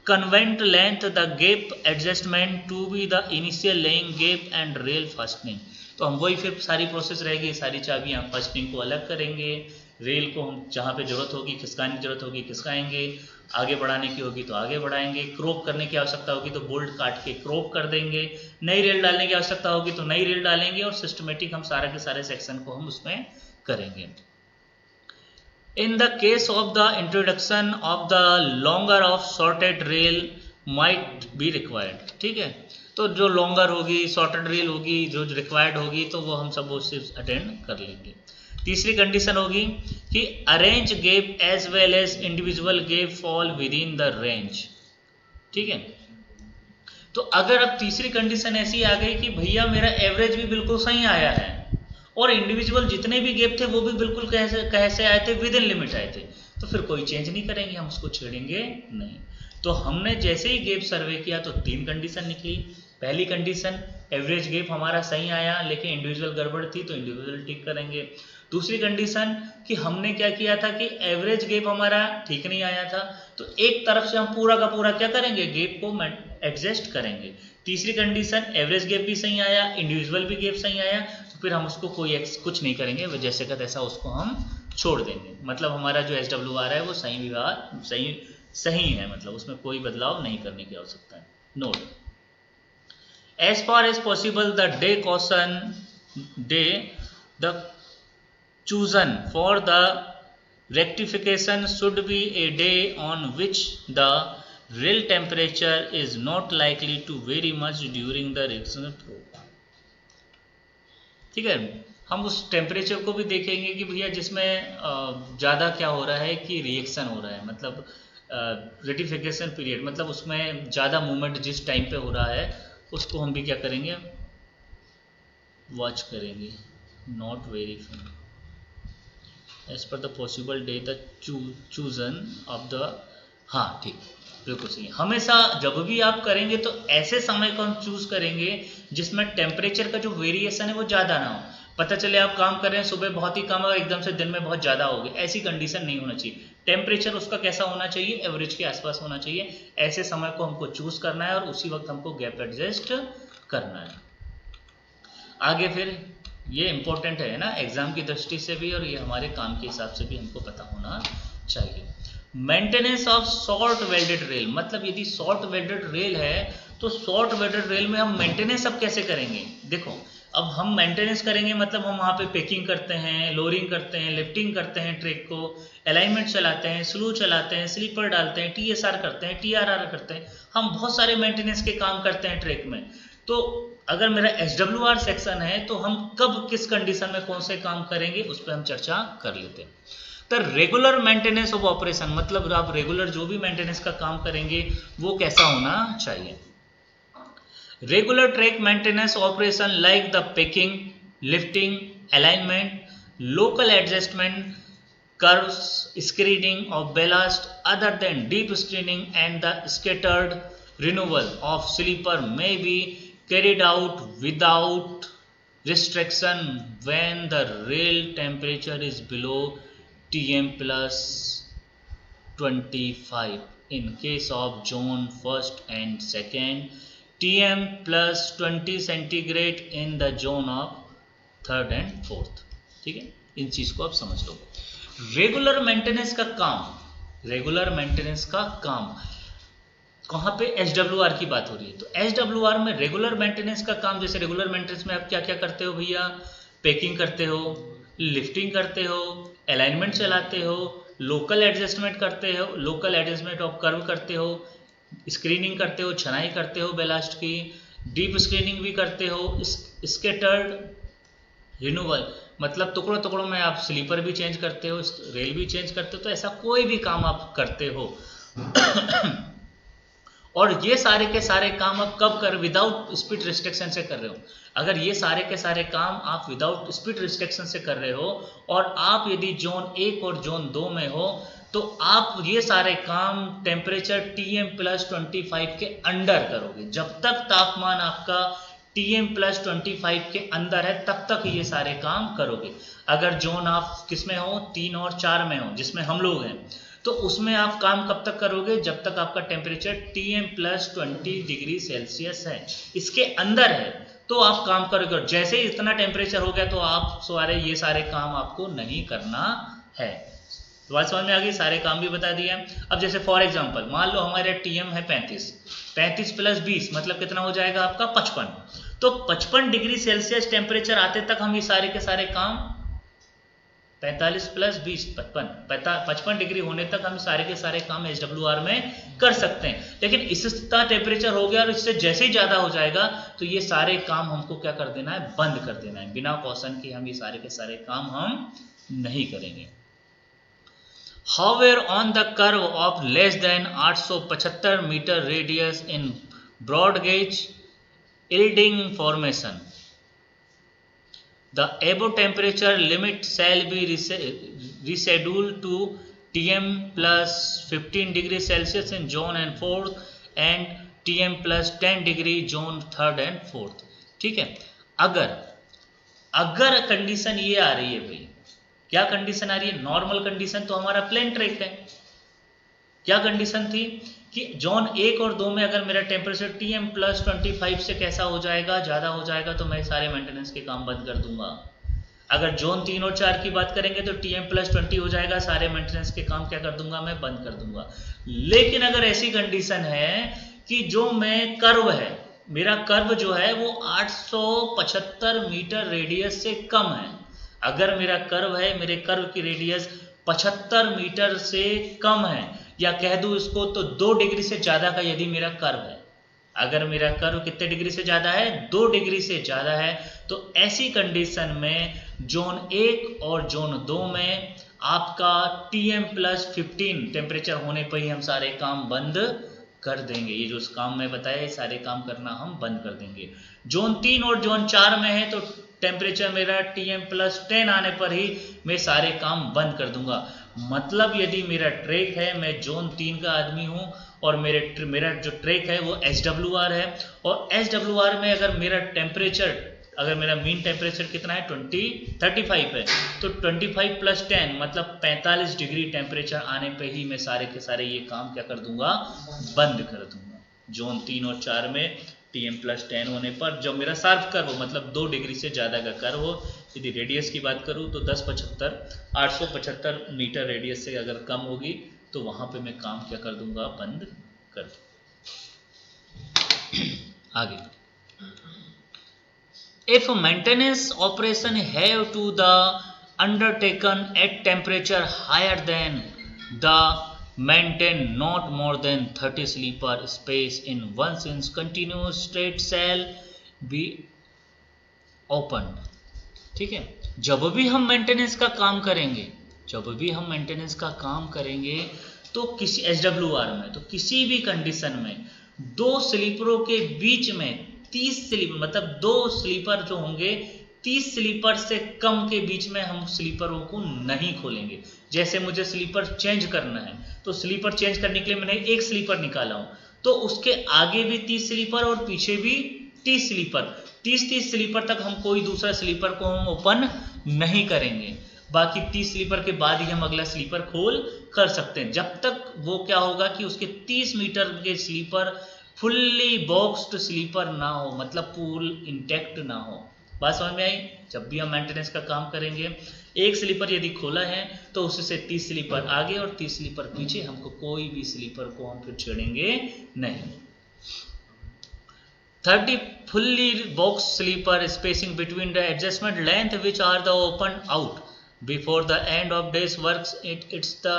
Speaker 1: convent length the gap adjustment to be the initial laying gap and rail fastening। तो हम वही फिर सारी प्रोसेस रहेगी, सारी चाबियां फास्टनिंग को अलग करेंगे, रेल को हम जहाँ पे जरूरत होगी खिसकाने की जरूरत होगी खिसकाएंगे, आगे बढ़ाने की होगी तो आगे बढ़ाएंगे, क्रोप करने की आवश्यकता होगी तो बोल्ट काट के क्रोप कर देंगे, नई रेल डालने की आवश्यकता होगी तो नई रेल डालेंगे, और सिस्टमेटिक हम सारे के सारे सेक्शन को हम उसमें करेंगे। In the case of the introduction of the longer of sorted rail might be required। ठीक है, तो जो लॉन्गर होगी, शॉर्टेड रेल होगी, जो रिक्वायर्ड होगी, तो वो हम सब वो सिर्फ अटेंड कर लेंगे। तीसरी कंडीशन होगी कि arrange gap as well as individual gap fall within the range. ठीक है, तो अगर अब तीसरी कंडीशन ऐसी आ गई कि भैया मेरा एवरेज भी बिल्कुल सही आया है और इंडिविजुअल जितने भी गैप थे वो भी बिल्कुल कैसे आए थे, विद इन लिमिट आए थे, तो फिर कोई चेंज नहीं करेंगे, हम उसको छेड़ेंगे नहीं। तो हमने जैसे ही गैप सर्वे किया तो तीन कंडीशन निकली। पहली कंडीशन, एवरेज गैप हमारा सही आया लेकिन इंडिविजुअल गड़बड़ थी तो इंडिविजुअल ठीक करेंगे। दूसरी कंडीशन कि हमने क्या किया था कि एवरेज गैप हमारा ठीक नहीं आया था, तो एक तरफ से हम पूरा का पूरा क्या करेंगे, गैप को एडजस्ट करेंगे। तीसरी कंडीशन, एवरेज गैप भी सही आया, इंडिविजुअल भी गैप सही आया, फिर हम उसको कुछ नहीं करेंगे, जैसे का तैसा उसको हम छोड़ देंगे। मतलब हमारा जो SWR है वो सही है, मतलब उसमें कोई बदलाव नहीं करने की आवश्यकता है। Note, as far as possible the day the chosen for the rectification should be a day on which the real temperature is not likely to vary much during the reaction through। ठीक है, हम उस टेम्परेचर को भी देखेंगे कि भैया जिसमें ज़्यादा क्या हो रहा है कि रिएक्शन हो रहा है, मतलब रेटिफिकेशन पीरियड, मतलब उसमें ज़्यादा मूवमेंट जिस टाइम पे हो रहा है उसको हम भी क्या करेंगे, वॉच करेंगे। Not verify as per the possible day the chosen of the, हाँ ठीक, बिल्कुल सही। हमेशा जब भी आप करेंगे तो ऐसे समय को हम चूज करेंगे जिसमें टेम्परेचर का जो वेरिएशन है वो ज़्यादा ना हो। पता चले आप काम कर रहे हैं, सुबह बहुत ही कम है और एकदम से दिन में बहुत ज़्यादा हो गई, ऐसी कंडीशन नहीं होना चाहिए। टेम्परेचर उसका कैसा होना चाहिए, एवरेज के आसपास होना चाहिए। ऐसे समय को हमको चूज करना है और उसी वक्त हमको गैप एडजस्ट करना है। आगे फिर ये इंपॉर्टेंट है ना एग्जाम की दृष्टि से भी, और ये हमारे काम के हिसाब से भी हमको पता होना चाहिए। Maintenance of short welded rail, मतलब यदि शॉर्ट वेल्डेड रेल है तो शॉर्ट वेल्डेड रेल में हम मेंटेनेंस अब कैसे करेंगे। देखो, अब हम मेंटेनेंस करेंगे मतलब हम वहाँ पे पैकिंग करते हैं, लोअरिंग करते हैं, लिफ्टिंग करते हैं, ट्रैक को अलाइनमेंट चलाते हैं, स्लू चलाते हैं, स्लीपर डालते हैं, TSR करते हैं, TRR करते हैं, हम बहुत सारे मेंटेनेंस के काम करते हैं ट्रैक में। तो अगर मेरा SWR सेक्शन है तो हम कब किस कंडीशन में कौन से काम करेंगे उस पर हम चर्चा कर लेते हैं। The regular maintenance of operation, मतलब आप रेगुलर जो भी मेंटेनेंस का काम करेंगे वो कैसा होना चाहिए। Regular track maintenance operation like the packing, lifting, alignment, local adjustment, curves, screening of ballast other than deep screening and the scattered removal of sleeper may be carried out without restriction when the rail temperature is below Tm plus 25 in case of zone first and second, Tm plus 20 centigrade in the zone of third and fourth. ठीक है, इन चीज को आप समझ लो। रेगुलर मेंटेनेंस का काम, रेगुलर मेंटेनेंस का काम कहां पे, एसडब्ल्यूआर की बात हो रही है। तो एसडब्ल्यूआर में रेगुलर मेंटेनेंस का काम, जैसे रेगुलर मेंटेनेंस में आप क्या क्या करते हो भैया, पैकिंग करते हो, लिफ्टिंग करते हो, अलाइनमेंट चलाते हो, लोकल एडजस्टमेंट करते हो, लोकल एडजस्टमेंट ऑफ कर्व करते हो, स्क्रीनिंग करते हो, छनाई करते हो बेलास्ट की, डीप स्क्रीनिंग भी करते हो, स्कैटर्ड रिन्यूअल मतलब टुकड़ों टुकड़ों में आप स्लीपर भी चेंज करते हो, रेल भी चेंज करते हो। तो ऐसा कोई भी काम आप करते हो और ये सारे के सारे काम आप कब कर, विदाउट स्पीड रिस्ट्रिक्शन से कर रहे हो। अगर ये सारे के सारे काम आप विदाउट स्पीड रिस्ट्रिक्शन से कर रहे हो और आप यदि जोन 1 और जोन 2 में हो, तो आप ये सारे काम टेम्परेचर Tm प्लस 25 के अंडर करोगे। जब तक तापमान आपका Tm प्लस 25 के अंदर है तब तक ये सारे काम करोगे। अगर जोन आप किसमें हो, 3 और 4 में हो, जिसमें हम लोग हैं, तो उसमें आप काम कब तक करोगे, जब तक आपका temperature Tm plus 20 degree Celsius है, इसके अंदर है तो आप काम करोगे। जैसे ही इतना टेम्परेचर हो गया तो आप सारे ये सारे काम आपको नहीं करना है। तो बात समझ में आ गई, सारे काम भी बता दिया। अब जैसे फॉर एग्जांपल मान लो हमारे Tm है 35 प्लस 20 मतलब कितना हो जाएगा आपका 55। तो 55 डिग्री सेल्सियस टेम्परेचर आते तक हम ये सारे के सारे काम 45 प्लस 20 55 डिग्री होने तक हम सारे के सारे काम एसडब्ल्यूआर में कर सकते हैं। लेकिन इसका टेम्परेचर हो गया और इससे जैसे ही ज्यादा हो जाएगा तो ये सारे काम हमको क्या कर देना है, बंद कर देना है। बिना कॉशन के हम ये सारे के सारे काम हम नहीं करेंगे। However, on the curve of less than 875 meter radius in broad gauge yielding formation, the above temperature limit shall be rescheduled to Tm plus 15 degree Celsius in zone and 4th and Tm plus 10 degree zone 3rd and 4th। ठीक है, अगर कंडीशन ये आ रही है भाई, क्या कंडीशन आ रही है, नॉर्मल कंडीशन तो हमारा प्लेन ट्रैक है। क्या कंडीशन थी कि जोन 1 और 2 में अगर मेरा टेम्परेचर Tm प्लस 25 से कैसा हो जाएगा, ज्यादा हो जाएगा, तो मैं सारे मेंटेनेंस के काम बंद कर दूंगा। अगर जोन 3 और 4 की बात करेंगे तो Tm प्लस 20 हो जाएगा, सारे मेंटेनेंस के काम क्या कर दूंगा, मैं बंद कर दूंगा। लेकिन अगर ऐसी कंडीशन है कि जो मैं कर्व है, मेरा कर्व जो है वो 875 मीटर रेडियस से कम है, अगर मेरा कर्व है, मेरे कर्व की रेडियस 75 मीटर से कम है, या कह दूं इसको तो 2 डिग्री से ज्यादा का यदि मेरा कर्व है, अगर मेरा कर्व कितने डिग्री से ज्यादा है, 2 डिग्री से ज्यादा है, तो ऐसी कंडीशन में जोन 1 और जोन 2 में आपका Tm प्लस 15 टेम्परेचर होने पर ही हम सारे काम बंद कर देंगे। ये जो काम मैं बताया, सारे काम करना हम बंद कर देंगे। जोन 3 और जोन 4 में है तो टेम्परेचर मेरा Tm प्लस 10 आने पर ही मैं सारे काम बंद कर दूंगा। मतलब यदि मेरा ट्रैक है, मैं जोन 3 का आदमी हूं और मेरा जो ट्रैक है वो SWR है, और SWR में अगर मेरा टेम्परेचर, अगर मेरा मीन टेम्परेचर कितना है 35 है, तो 25 प्लस 10 मतलब 45 डिग्री टेम्परेचर आने पे ही मैं सारे के सारे ये काम क्या कर दूंगा, बंद कर दूंगा। जोन 3 और 4 में Tm प्लस 10 होने पर जब मेरा शार्प कर्व हो, मतलब 2 डिग्री से ज़्यादा का कर्व हो, यदि रेडियस की बात करूँ तो 875 मीटर रेडियस से अगर कम होगी तो वहाँ पे मैं काम क्या कर दूंगा, बंद कर दूंगा। आगे, if maintenance operation have to the undertaken at temperature higher than the maintain not more than 30 sleeper space in 1 inch continuous straight shall be opened। ठीक है, जब भी हम मेंटेनेंस का काम करेंगे, जब भी हम मेंटेनेंस का काम करेंगे तो किसी SWR में तो किसी भी कंडीशन में दो स्लीपरों के बीच में 30 स्लीपर मतलब दो स्लीपर जो होंगे 30 स्लीपर से कम के बीच में हम स्लीपरों को नहीं खोलेंगे। जैसे मुझे स्लीपर चेंज करना है तो स्लीपर चेंज करने के लिए मैंने एक स्लीपर निकाला हूं तो उसके आगे भी 30 स्लीपर और पीछे भी 30 स्लीपर 30 स्लीपर तक हम कोई दूसरा स्लीपर को हम ओपन नहीं करेंगे। बाकी 30 स्लीपर के बाद ही हम अगला स्लीपर खोल कर सकते हैं जब तक वो क्या होगा कि उसके 30 मीटर के स्लीपर फुल्ली बॉक्स्ड स्लीपर ना हो मतलब पूल इंटैक्ट ना हो। बात समझ में आई। जब भी हम मेंटेनेंस का काम करेंगे एक स्लीपर यदि खोला है तो उससे 30 स्लीपर आगे और 30 स्लीपर पीछे हमको कोई भी स्लीपर को हम फिर छेड़ेंगे नहीं। 30 fully boxed sleeper spacing between the adjustment length which are the opened out before the end of day's works it's the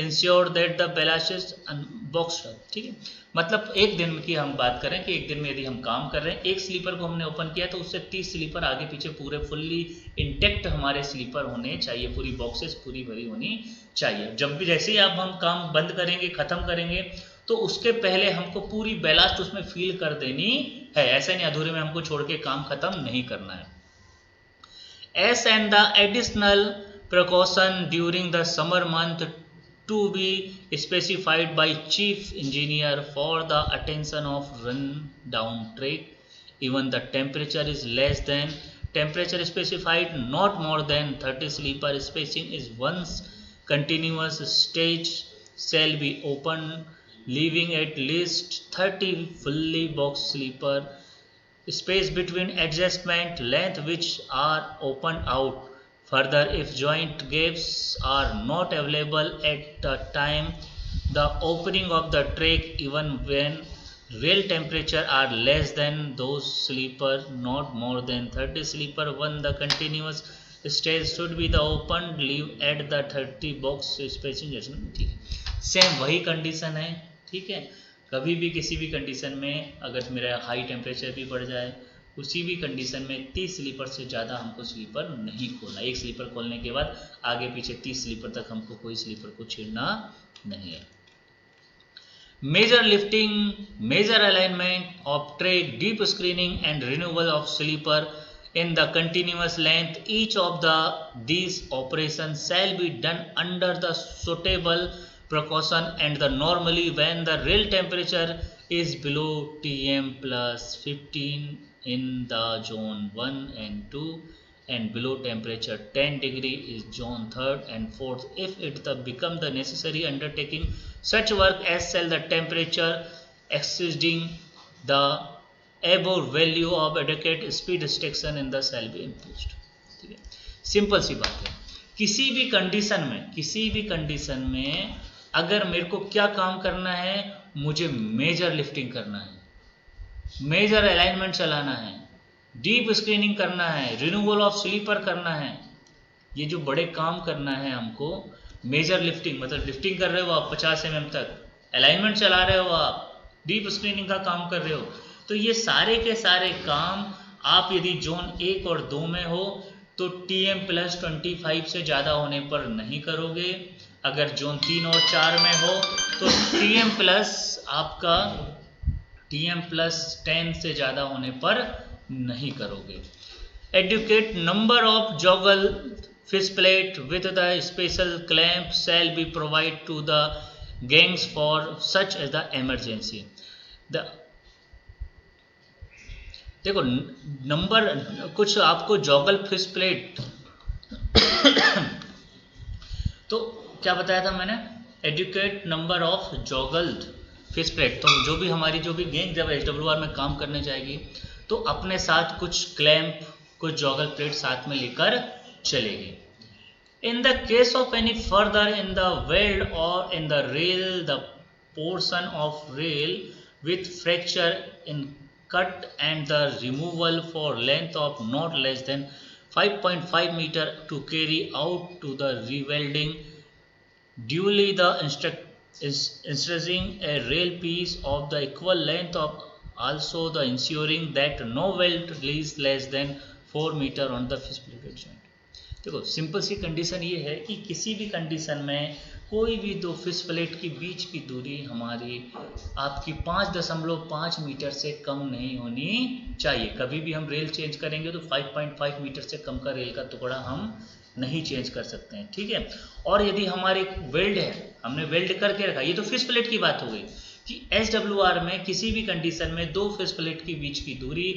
Speaker 1: ensure that the ballast is unboxed। ठीक है, मतलब एक दिन की हम बात करें कि एक दिन में यदि हम काम कर रहे हैं एक स्लीपर को हमने ओपन किया तो उससे 30 स्लीपर आगे पीछे पूरे फुल्ली इंटेक्ट हमारे स्लीपर होने चाहिए, पूरी बॉक्सेस पूरी भरी होनी चाहिए। जब भी जैसे ही आप हम काम बंद करेंगे खत्म करेंगे तो उसके पहले हमको पूरी बैलास्ट उसमें फील कर देनी है, ऐसा नहीं अधूरे में हमको छोड़ के काम खत्म नहीं करना है। As and the additional precaution during the summer month to be specified by chief engineer for the attention of run down track even the temperature is less than temperature specified not more than 30 sleeper spacing is once continuous stage shall be opened leaving at least 30 fully boxed sleeper space between adjustment length which are opened out. Further, if joint gaps are not available at the time the opening of the track even when real temperature are less than those sleeper not more than 30 sleeper when the continuous stage should be the open leave at the 30 box spacing। ठीक है, सेम वही कंडीशन है। ठीक है, कभी भी किसी भी कंडीशन में अगर मेरा हाई टेम्परेचर भी बढ़ जाए उसी भी कंडीशन में 30 स्लीपर से ज़्यादा हमको स्लीपर नहीं खोलना। एक स्लीपर खोलने के बाद आगे पीछे 30 स्लीपर तक हमको कोई स्लीपर को छेड़ना नहीं है। Major lifting, major alignment of track, deep screening and renewal of sleeper in the continuous length each of these operations shall be done under the suitable precaution and the normally when the real temperature is below Tm plus 15 in the zone 1 and 2 and below temperature 10 degree is zone 3rd and 4th if it become the necessary undertaking such work as shall the temperature exceeding the above value of adequate speed restriction in the shall be imposed। ठीक है, सिंपल सी बात है। किसी भी कंडीशन में अगर मेरे को क्या काम करना है, मुझे मेजर लिफ्टिंग करना है, मेजर अलाइनमेंट चलाना है, डीप स्क्रीनिंग करना है, रिन्यूअल ऑफ स्लीपर करना है, ये जो बड़े काम करना है हमको। मेजर लिफ्टिंग मतलब लिफ्टिंग कर रहे हो आप 50 mm तक, अलाइनमेंट चला रहे हो आप, डीप स्क्रीनिंग का काम कर रहे हो, तो ये सारे के सारे काम आप यदि जोन 1 और 2 में हो तो Tm प्लस 25 से ज़्यादा होने पर नहीं करोगे। अगर जोन 3 और 4 में हो तो Tm प्लस आपका Tm प्लस 10 से ज़्यादा होने पर नहीं करोगे। Adequate number of joggle fish plate with the special clamp shall be provided to the gangs for such as the emergency। देखो नंबर कुछ आपको जॉगल फिश प्लेट तो क्या बताया था मैंने, adequate number of joggle fish plate. तो जो भी गैंग जब SWR में काम करने जाएगी तो अपने साथ कुछ क्लैंप कुछ जॉगल प्लेट साथ में लेकर चलेगी। In the case of any further in the weld और in the rail the portion of rail with fracture in cut and the removal for length of not less than 5.5 meter to carry out to the rewelding duly the inserting a rail piece of the equal length of also the ensuring that no weld is less than 4 meter on the fish plated joint। देखो सिंपल सी कंडीशन ये है कि किसी भी कंडीशन में कोई भी दो फिश प्लेट के बीच की दूरी हमारी आपकी 5.5 मीटर से कम नहीं होनी चाहिए। कभी भी हम रेल चेंज करेंगे तो 5.5 मीटर से कम का रेल का टुकड़ा हम नहीं चेंज कर सकते हैं, ठीक है। और यदि हमारे वेल्ड है, हमने वेल्ड करके रखा, ये तो फिश प्लेट की बात हो गई कि SWR में किसी भी कंडीशन में दो फिश प्लेट के बीच की दूरी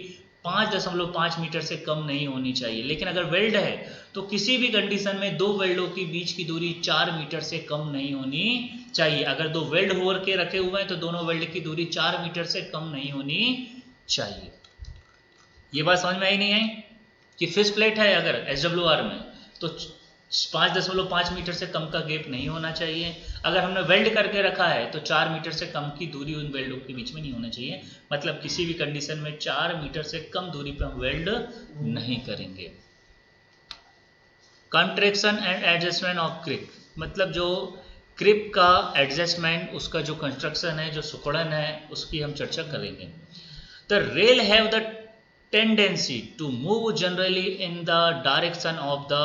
Speaker 1: 5.5 मीटर से कम नहीं होनी चाहिए। लेकिन अगर वेल्ड है तो किसी भी कंडीशन में दो वेल्डों के बीच की दूरी 4 मीटर से कम नहीं होनी चाहिए। अगर दो वेल्ड होकर के रखे हुए हैं तो दोनों वेल्ड की दूरी 4 मीटर से कम नहीं होनी चाहिए। ये बात समझ में आई नहीं आई कि फिश प्लेट है अगर SWR में तो 5.5 मीटर से कम का गैप नहीं होना चाहिए। अगर हमने वेल्ड करके रखा है तो 4 मीटर से कम की दूरी उन वेल्डों के बीच में नहीं होना चाहिए। मतलब किसी भी कंडीशन में 4 मीटर से कम दूरी पर हम वेल्ड नहीं करेंगे। कंट्रैक्शन एंड एडजस्टमेंट ऑफ क्रिप, मतलब जो क्रिप का एडजस्टमेंट, उसका जो कंस्ट्रक्शन है, जो सुकड़न है, उसकी हम चर्चा करेंगे। The rail have the tendency to move generally in the direction of the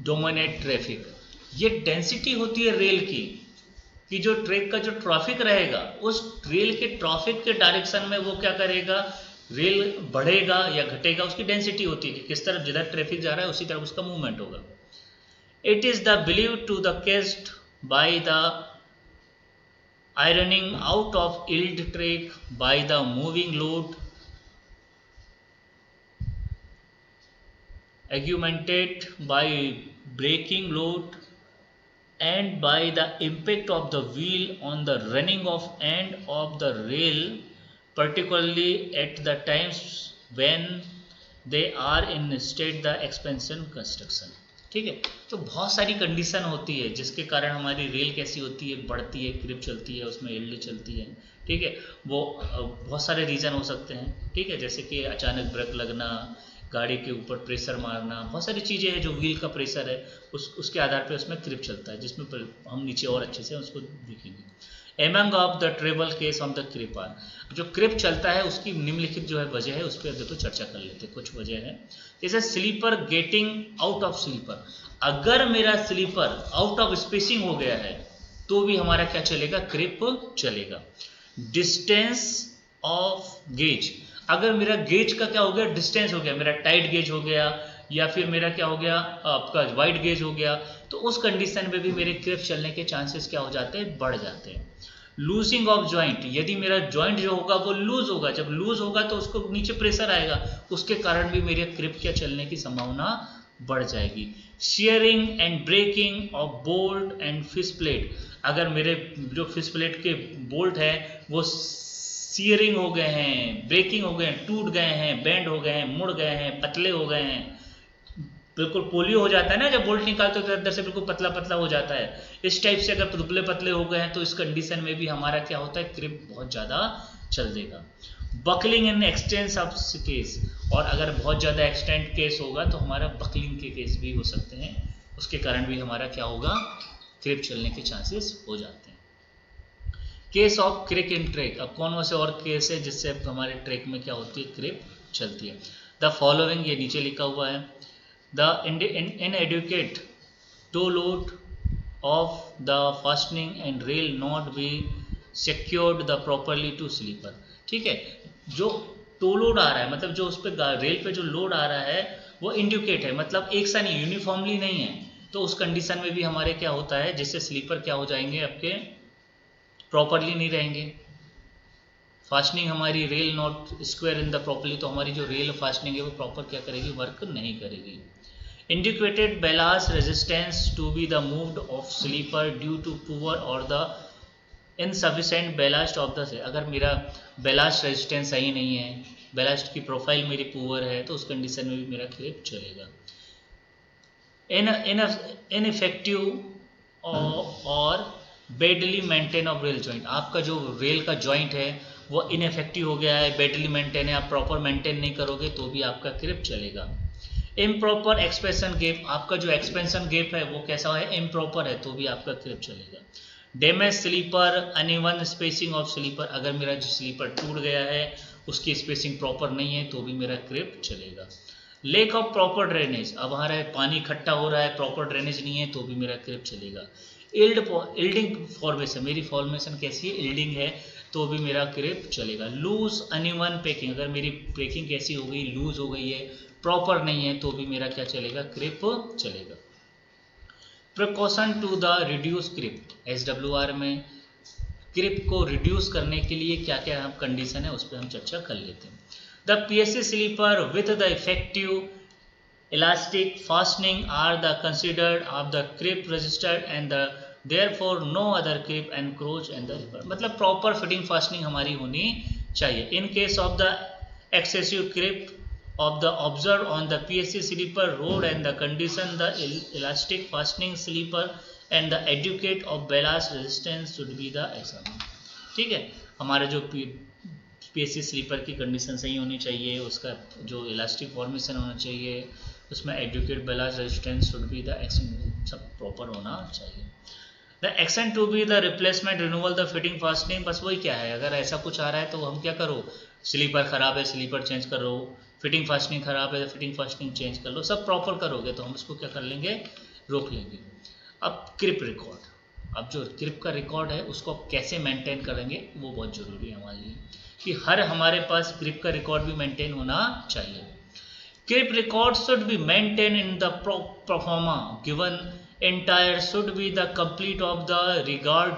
Speaker 1: dominate traffic. ये डेंसिटी होती है रेल की कि जो ट्रैक का जो ट्रैफिक रहेगा उस रेल के ट्रैफिक के डायरेक्शन में वो क्या करेगा, रेल बढ़ेगा या घटेगा, उसकी डेंसिटी होती है कि किस तरफ जिधर ट्रैफिक जा रहा है उसी तरफ उसका मूवमेंट होगा। It is the believe to the caused by the ironing out of ill track by the moving load augmented by braking load and by the impact of the wheel on the running of end of the rail, particularly at the times when they are in state the expansion construction। ठीक है, तो बहुत सारी कंडीशन होती है जिसके कारण हमारी रेल कैसी होती है, बढ़ती है, क्रिप चलती है, उसमें एल्ड चलती है। ठीक है, वो बहुत सारे रीज़न हो सकते हैं। ठीक है, जैसे कि अचानक ब्रेक लगना, गाड़ी के ऊपर प्रेशर मारना, बहुत सारी चीज़ें हैं जो व्हील का प्रेशर है उसके आधार पर उसमें क्रिप चलता है, जिसमें हम नीचे और अच्छे से उसको देखेंगे। Among of the travel case of the creep are, जो क्रिप चलता है उसकी निम्नलिखित जो है वजह है, उस पर देखो चर्चा कर लेते हैं। कुछ वजह है जैसे sleeper getting out of sleeper. अगर मेरा स्लीपर आउट ऑफ स्पेसिंग हो गया है तो भी हमारा क्या चलेगा, क्रिप चलेगा। डिस्टेंस ऑफ गेज, अगर मेरा गेज का क्या हो गया, डिस्टेंस हो गया, मेरा टाइट गेज हो गया या फिर मेरा क्या हो गया, आपका वाइड गेज हो गया, तो उस कंडीशन में भी मेरे क्रिप चलने के चांसेस क्या हो जाते हैं, बढ़ जाते हैं। लूजिंग ऑफ जॉइंट, यदि मेरा जॉइंट जो होगा वो लूज होगा, जब लूज होगा तो उसको नीचे प्रेशर आएगा, उसके कारण भी मेरे क्रिप क्या चलने की संभावना बढ़ जाएगी। Shearing and breaking of bolt and fish plate, अगर मेरे जो फिश प्लेट के बोल्ट है वो सीयरिंग हो गए हैं, ब्रेकिंग हो गए हैं, टूट गए हैं, बेंड हो गए हैं, मुड़ गए हैं, पतले हो गए हैं, बिल्कुल पोलियो हो जाता है ना, जब बोल्ट निकालते हो तो अंदर से बिल्कुल पतला पतला हो जाता है, इस टाइप से अगर दुबले पतले हो गए हैं तो इस कंडीशन में भी हमारा क्या होता है, क्रिप बहुत ज़्यादा चल देगा। Buckling in expanse of case, और अगर बहुत ज़्यादा एक्सटेंट केस होगा तो हमारा बकलिंग के केस भी हो सकते हैं, उसके कारण भी हमारा क्या होगा, क्रिप चलने के चांसेस हो जाते हैं। Case of creep in track, अब कौन से और केस है जिससे हमारे ट्रैक में क्या होती है, क्रिप चलती है। द फॉलोइंग, ये नीचे लिखा हुआ है, the inadequate tow load of the fastening and rail not be secured the properly to sleeper। ठीक है, जो टो लोड आ रहा है, मतलब जो उस पर रेल पे जो लोड आ रहा है वो इंडिकेट है, मतलब एक सा नहीं, यूनिफॉर्मली नहीं है, तो उस कंडीशन में भी हमारे क्या होता है, जिससे स्लीपर क्या हो जाएंगे, आपके प्रॉपरली नहीं रहेंगे। फास्टनिंग हमारी rail not square in the properly, तो हमारी जो रेल फास्टनिंग है वो प्रॉपर क्या करेगी, वर्क नहीं करेगी। Indicated ballast resistance to be the moved of sleeper due to poor और the insufficient ballast of the, अगर मेरा बैलास्ट रेजिस्टेंस सही नहीं है, बैलास्ट की प्रोफाइल मेरी पुअर है, तो उस कंडीशन में भी मेरा क्रिप चलेगा। इनइफेक्टिव और badly maintain of rail joint, आपका जो रेल का जॉइंट है वो इनइफेक्टिव हो गया है, बेडली मेंटेन है, आप प्रॉपर मेंटेन नहीं करोगे तो भी आपका क्रिप चलेगा। इम्प्रॉपर एक्सपेंशन गैप, आपका जो एक्सपेंशन गैप है वो कैसा है, इम्प्रॉपर है, तो भी आपका क्रिप चलेगा। Damage sleeper, uneven spacing of sleeper, अगर मेरा जो स्लीपर टूट गया है उसकी स्पेसिंग प्रॉपर नहीं है तो भी मेरा क्रिप चलेगा। लेक ऑफ प्रॉपर ड्रेनेज, अब हमारा पानी इकट्ठा हो रहा है, प्रॉपर ड्रेनेज नहीं है तो भी मेरा क्रिप चलेगा। इल्डिंग फॉर्मेशन, मेरी फॉर्मेशन कैसी है, इल्डिंग है तो भी मेरा क्रिप चलेगा। लूज अनइवन पैकिंग, अगर मेरी पैकिंग कैसी हो गई, लूज हो गई है, प्रॉपर नहीं है तो भी मेरा क्या चलेगा, क्रिप चलेगा। Precaution to the reduce creep, SWR में क्रिप को रिड्यूस करने के लिए क्या क्या कंडीशन है उस पर हम चर्चा कर लेते हैं। The PSC sleeper with the effective elastic fastening are the considered of the crib registered and the therefore no other crib encroach and the river, मतलब प्रॉपर फिटिंग फास्टनिंग हमारी होनी चाहिए। In case of the excessive creep of the observed on the PSC sleeper road and the condition the elastic fastening sleeper and the adequate of ballast resistance should be the examined। ठीक है, हमारे जो PSC स्लीपर की कंडीशन सही होनी चाहिए, उसका जो इलास्टिक फॉर्मेशन होना चाहिए, उसमें adequate ballast resistance should be the action, सब प्रॉपर होना चाहिए। The action to be the replacement renewal the fitting fastening, बस वही क्या है, अगर ऐसा कुछ आ रहा है तो हम क्या करो, स्लीपर खराब है स्लीपर चेंज करो, फिटिंग फास्टनिंग खराब है तो फिटिंग फास्टनिंग चेंज कर लो, सब प्रॉपर करोगे तो हम उसको क्या कर लेंगे, रोक लेंगे। अब क्रिप रिकॉर्ड, अब जो क्रिप का रिकॉर्ड है उसको कैसे मेंटेन करेंगे वो बहुत ज़रूरी है हमारे लिए, कि हर हमारे पास क्रिप का रिकॉर्ड भी मेंटेन होना चाहिए। Creep record should be maintain in the proforma given entire should be the complete of the regard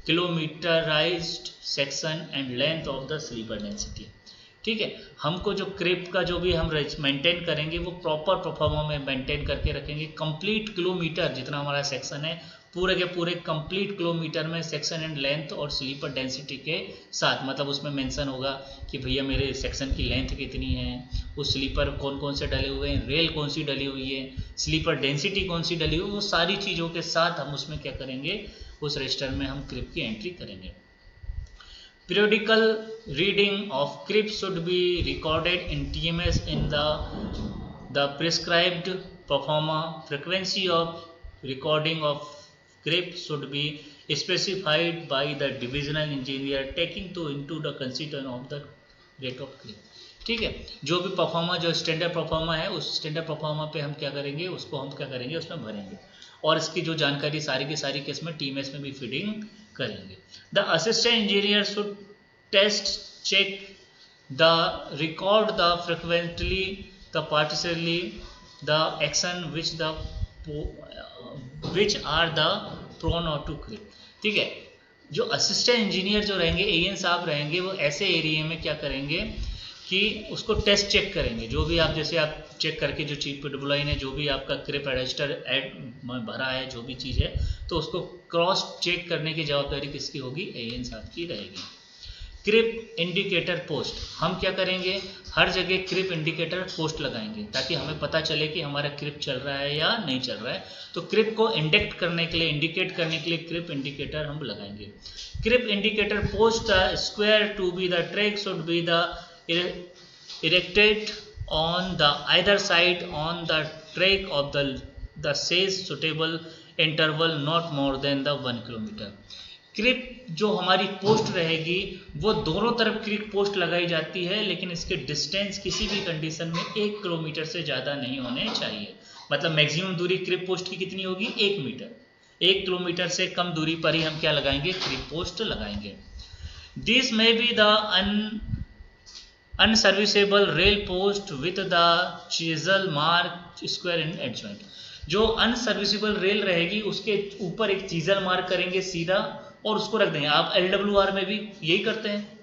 Speaker 1: kilometrised section and length of the sleeper density. ठीक है, हमको जो क्रिप का जो भी हम मेंटेन करेंगे वो प्रॉपर परफॉर्मा में मेंटेन करके रखेंगे। कंप्लीट किलोमीटर जितना हमारा सेक्शन है पूरे के पूरे कंप्लीट किलोमीटर में सेक्शन एंड लेंथ और स्लीपर डेंसिटी के साथ, मतलब उसमें मेंशन होगा कि भैया मेरे सेक्शन की लेंथ कितनी है, उस स्लीपर कौन कौन से डले हुए हैं, रेल कौन सी डली हुई है, स्लीपर डेंसिटी कौन सी डली हुई है, वो सारी चीज़ों के साथ हम उसमें क्या करेंगे, उस रजिस्टर में हम क्रिप की एंट्री करेंगे। Periodical reading of crib should be recorded in TMS in the prescribed performa. Frequency of recording of crib should be specified by the divisional engineer taking into the consideration of the rate of crib। ठीक है, जो भी परफॉर्मा, जो स्टैंडर्ड परफॉर्मा है उस स्टैंडर्ड परफॉर्मा पे हम क्या करेंगे, उसको हम क्या करेंगे, उसमें भरेंगे और इसकी जो जानकारी सारी की सारी केस में TMS में भी फीडिंग करेंगे। The assistant engineer should test check the record the frequently the particularly the action which are the prone और टू क्रिप। ठीक है, जो असिस्टेंट इंजीनियर जो रहेंगे, AN साहब रहेंगे, वो ऐसे एरिया में क्या करेंगे कि उसको टेस्ट चेक करेंगे, जो भी आप जैसे आप चेक करके जो चीज PWI ने जो भी आपका क्रिप रजिस्टर ऐड भरा है, जो भी चीज़ है, तो उसको क्रॉस चेक करने की जवाबदारी किसकी होगी, AN साहब की रहेगी। क्रिप इंडिकेटर पोस्ट, हम क्या करेंगे, हर जगह क्रिप इंडिकेटर पोस्ट लगाएंगे ताकि हमें पता चले कि हमारा क्रिप चल रहा है या नहीं चल रहा है। तो क्रिप को इंडिकेट करने के लिए क्रिप इंडिकेटर हम लगाएंगे। Creep indicator post square to be the track should be the erected on the either side on the track of the says suitable interval not more than the 1 kilometer। क्रिप जो हमारी पोस्ट रहेगी वो दोनों तरफ क्रिप पोस्ट लगाई जाती है, लेकिन इसके डिस्टेंस किसी भी कंडीशन में 1 किलोमीटर से ज़्यादा नहीं होने चाहिए। मतलब मैक्सिमम दूरी क्रिप पोस्ट की कितनी होगी, 1 मीटर। 1 किलोमीटर से कम दूरी पर ही हम क्या लगाएंगे, क्रिप पोस्ट लगाएंगे। This may be the unserviceable rail post with the chisel mark square in adjoint. जो अनसर्विसेबल रेल रहेगी उसके ऊपर एक चीजल मार्क करेंगे सीधा और उसको रख देंगे। आप LWR में भी यही करते हैं,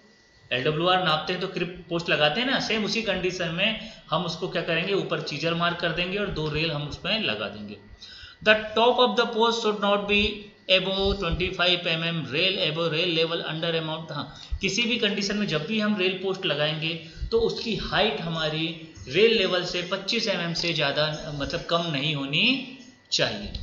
Speaker 1: LWR नापते हैं तो क्रिप पोस्ट लगाते हैं ना, सेम उसी कंडीशन में हम उसको क्या करेंगे, ऊपर चीजल मार्क कर देंगे और 2 रेल हम उसमें लगा देंगे। The top of the post should not be above 25 mm, rail above rail level under amount. हाँ, किसी भी कंडीशन में जब भी हम रेल पोस्ट लगाएंगे तो उसकी हाइट हमारी रेल लेवल से 25 mm से ज़्यादा, मतलब कम नहीं होनी चाहिए,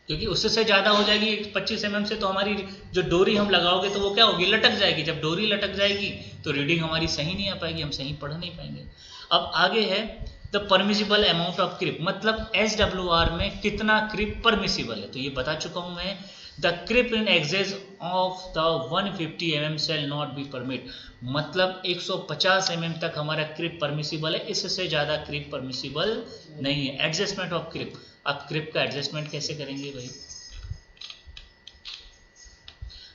Speaker 1: क्योंकि उससे ज़्यादा हो जाएगी 25 mm से तो हमारी जो डोरी हम लगाओगे तो वो क्या होगी, लटक जाएगी। जब डोरी लटक जाएगी तो रीडिंग हमारी सही नहीं आ पाएगी, हम सही पढ़ नहीं पाएंगे। अब आगे है द परमिसिबल अमाउंट ऑफ क्रिप, मतलब SWR में कितना क्रिप परमिसिबल है, तो ये बता चुका हूं मैं। The creep in excess of the 150 mm shall not be permit, मतलब 150 mm तक हमारा क्रिप परमिसिबल है, इससे ज़्यादा क्रिप परमिसिबल नहीं है। एडजस्टमेंट ऑफ क्रिप, आप क्रिप का एडजस्टमेंट कैसे करेंगे भाई?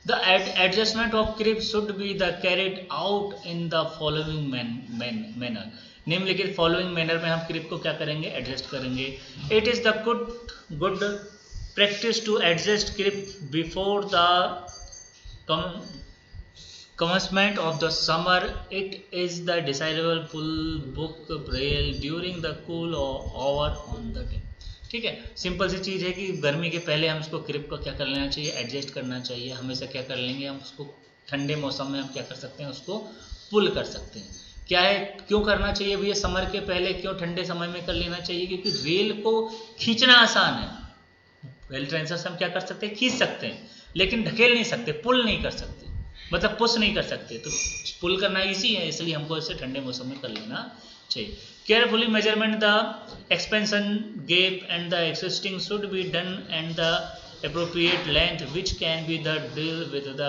Speaker 1: The adjustment of crib should be the carried out in the following manner, निम्नलिखित फॉलोइंग मैनर में हम क्रिप को क्या करेंगे? एडजस्ट करेंगे। It is the good practice to adjust creep before the commencement of the summer. It is the desirable pull book rail during the cool hour on the day। ठीक है, सिंपल सी चीज़ है कि गर्मी के पहले हम उसको क्रिप को क्या कर लेना चाहिए? एडजस्ट करना चाहिए। हमेशा क्या कर लेंगे हम उसको? ठंडे मौसम में हम क्या कर सकते हैं? उसको पुल कर सकते हैं। क्या है, क्यों करना चाहिए भैया समर के पहले? क्यों ठंडे समय में कर लेना चाहिए? क्योंकि रेल को खींचना आसान है। रेल ट्रेन से हम क्या कर सकते हैं? खींच सकते हैं, लेकिन ढकेल नहीं सकते, पुल नहीं कर सकते, मतलब पुश नहीं कर सकते। तो पुल करना इजी है, इसलिए हमको इसे ठंडे मौसम में कर लेना चाहिए। Carefully measurement the expansion gap and the existing should be done and the appropriate length which can be the drill with the,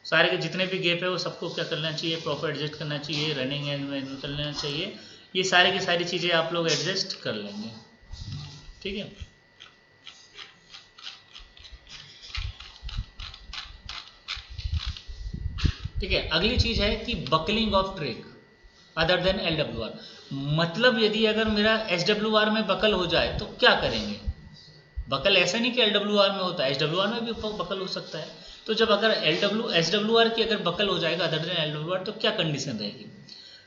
Speaker 1: सारे के जितने भी गैप है वो सबको क्या करना चाहिए? प्रॉपर एडजस्ट करना चाहिए, रनिंग एंड कर लेना चाहिए। ये सारी की सारी चीज़ें आप लोग एडजस्ट कर लेंगे, ठीक है। ठीक है, अगली चीज है कि buckling of track other than LWR, मतलब यदि अगर मेरा SWR में बकल हो जाए तो क्या करेंगे? बकल ऐसा नहीं कि LWR में होता है, SWR में भी बकल हो सकता है। तो जब अगर SWR की अगर बकल हो जाएगा अदर देन LWR, तो क्या कंडीशन रहेगी?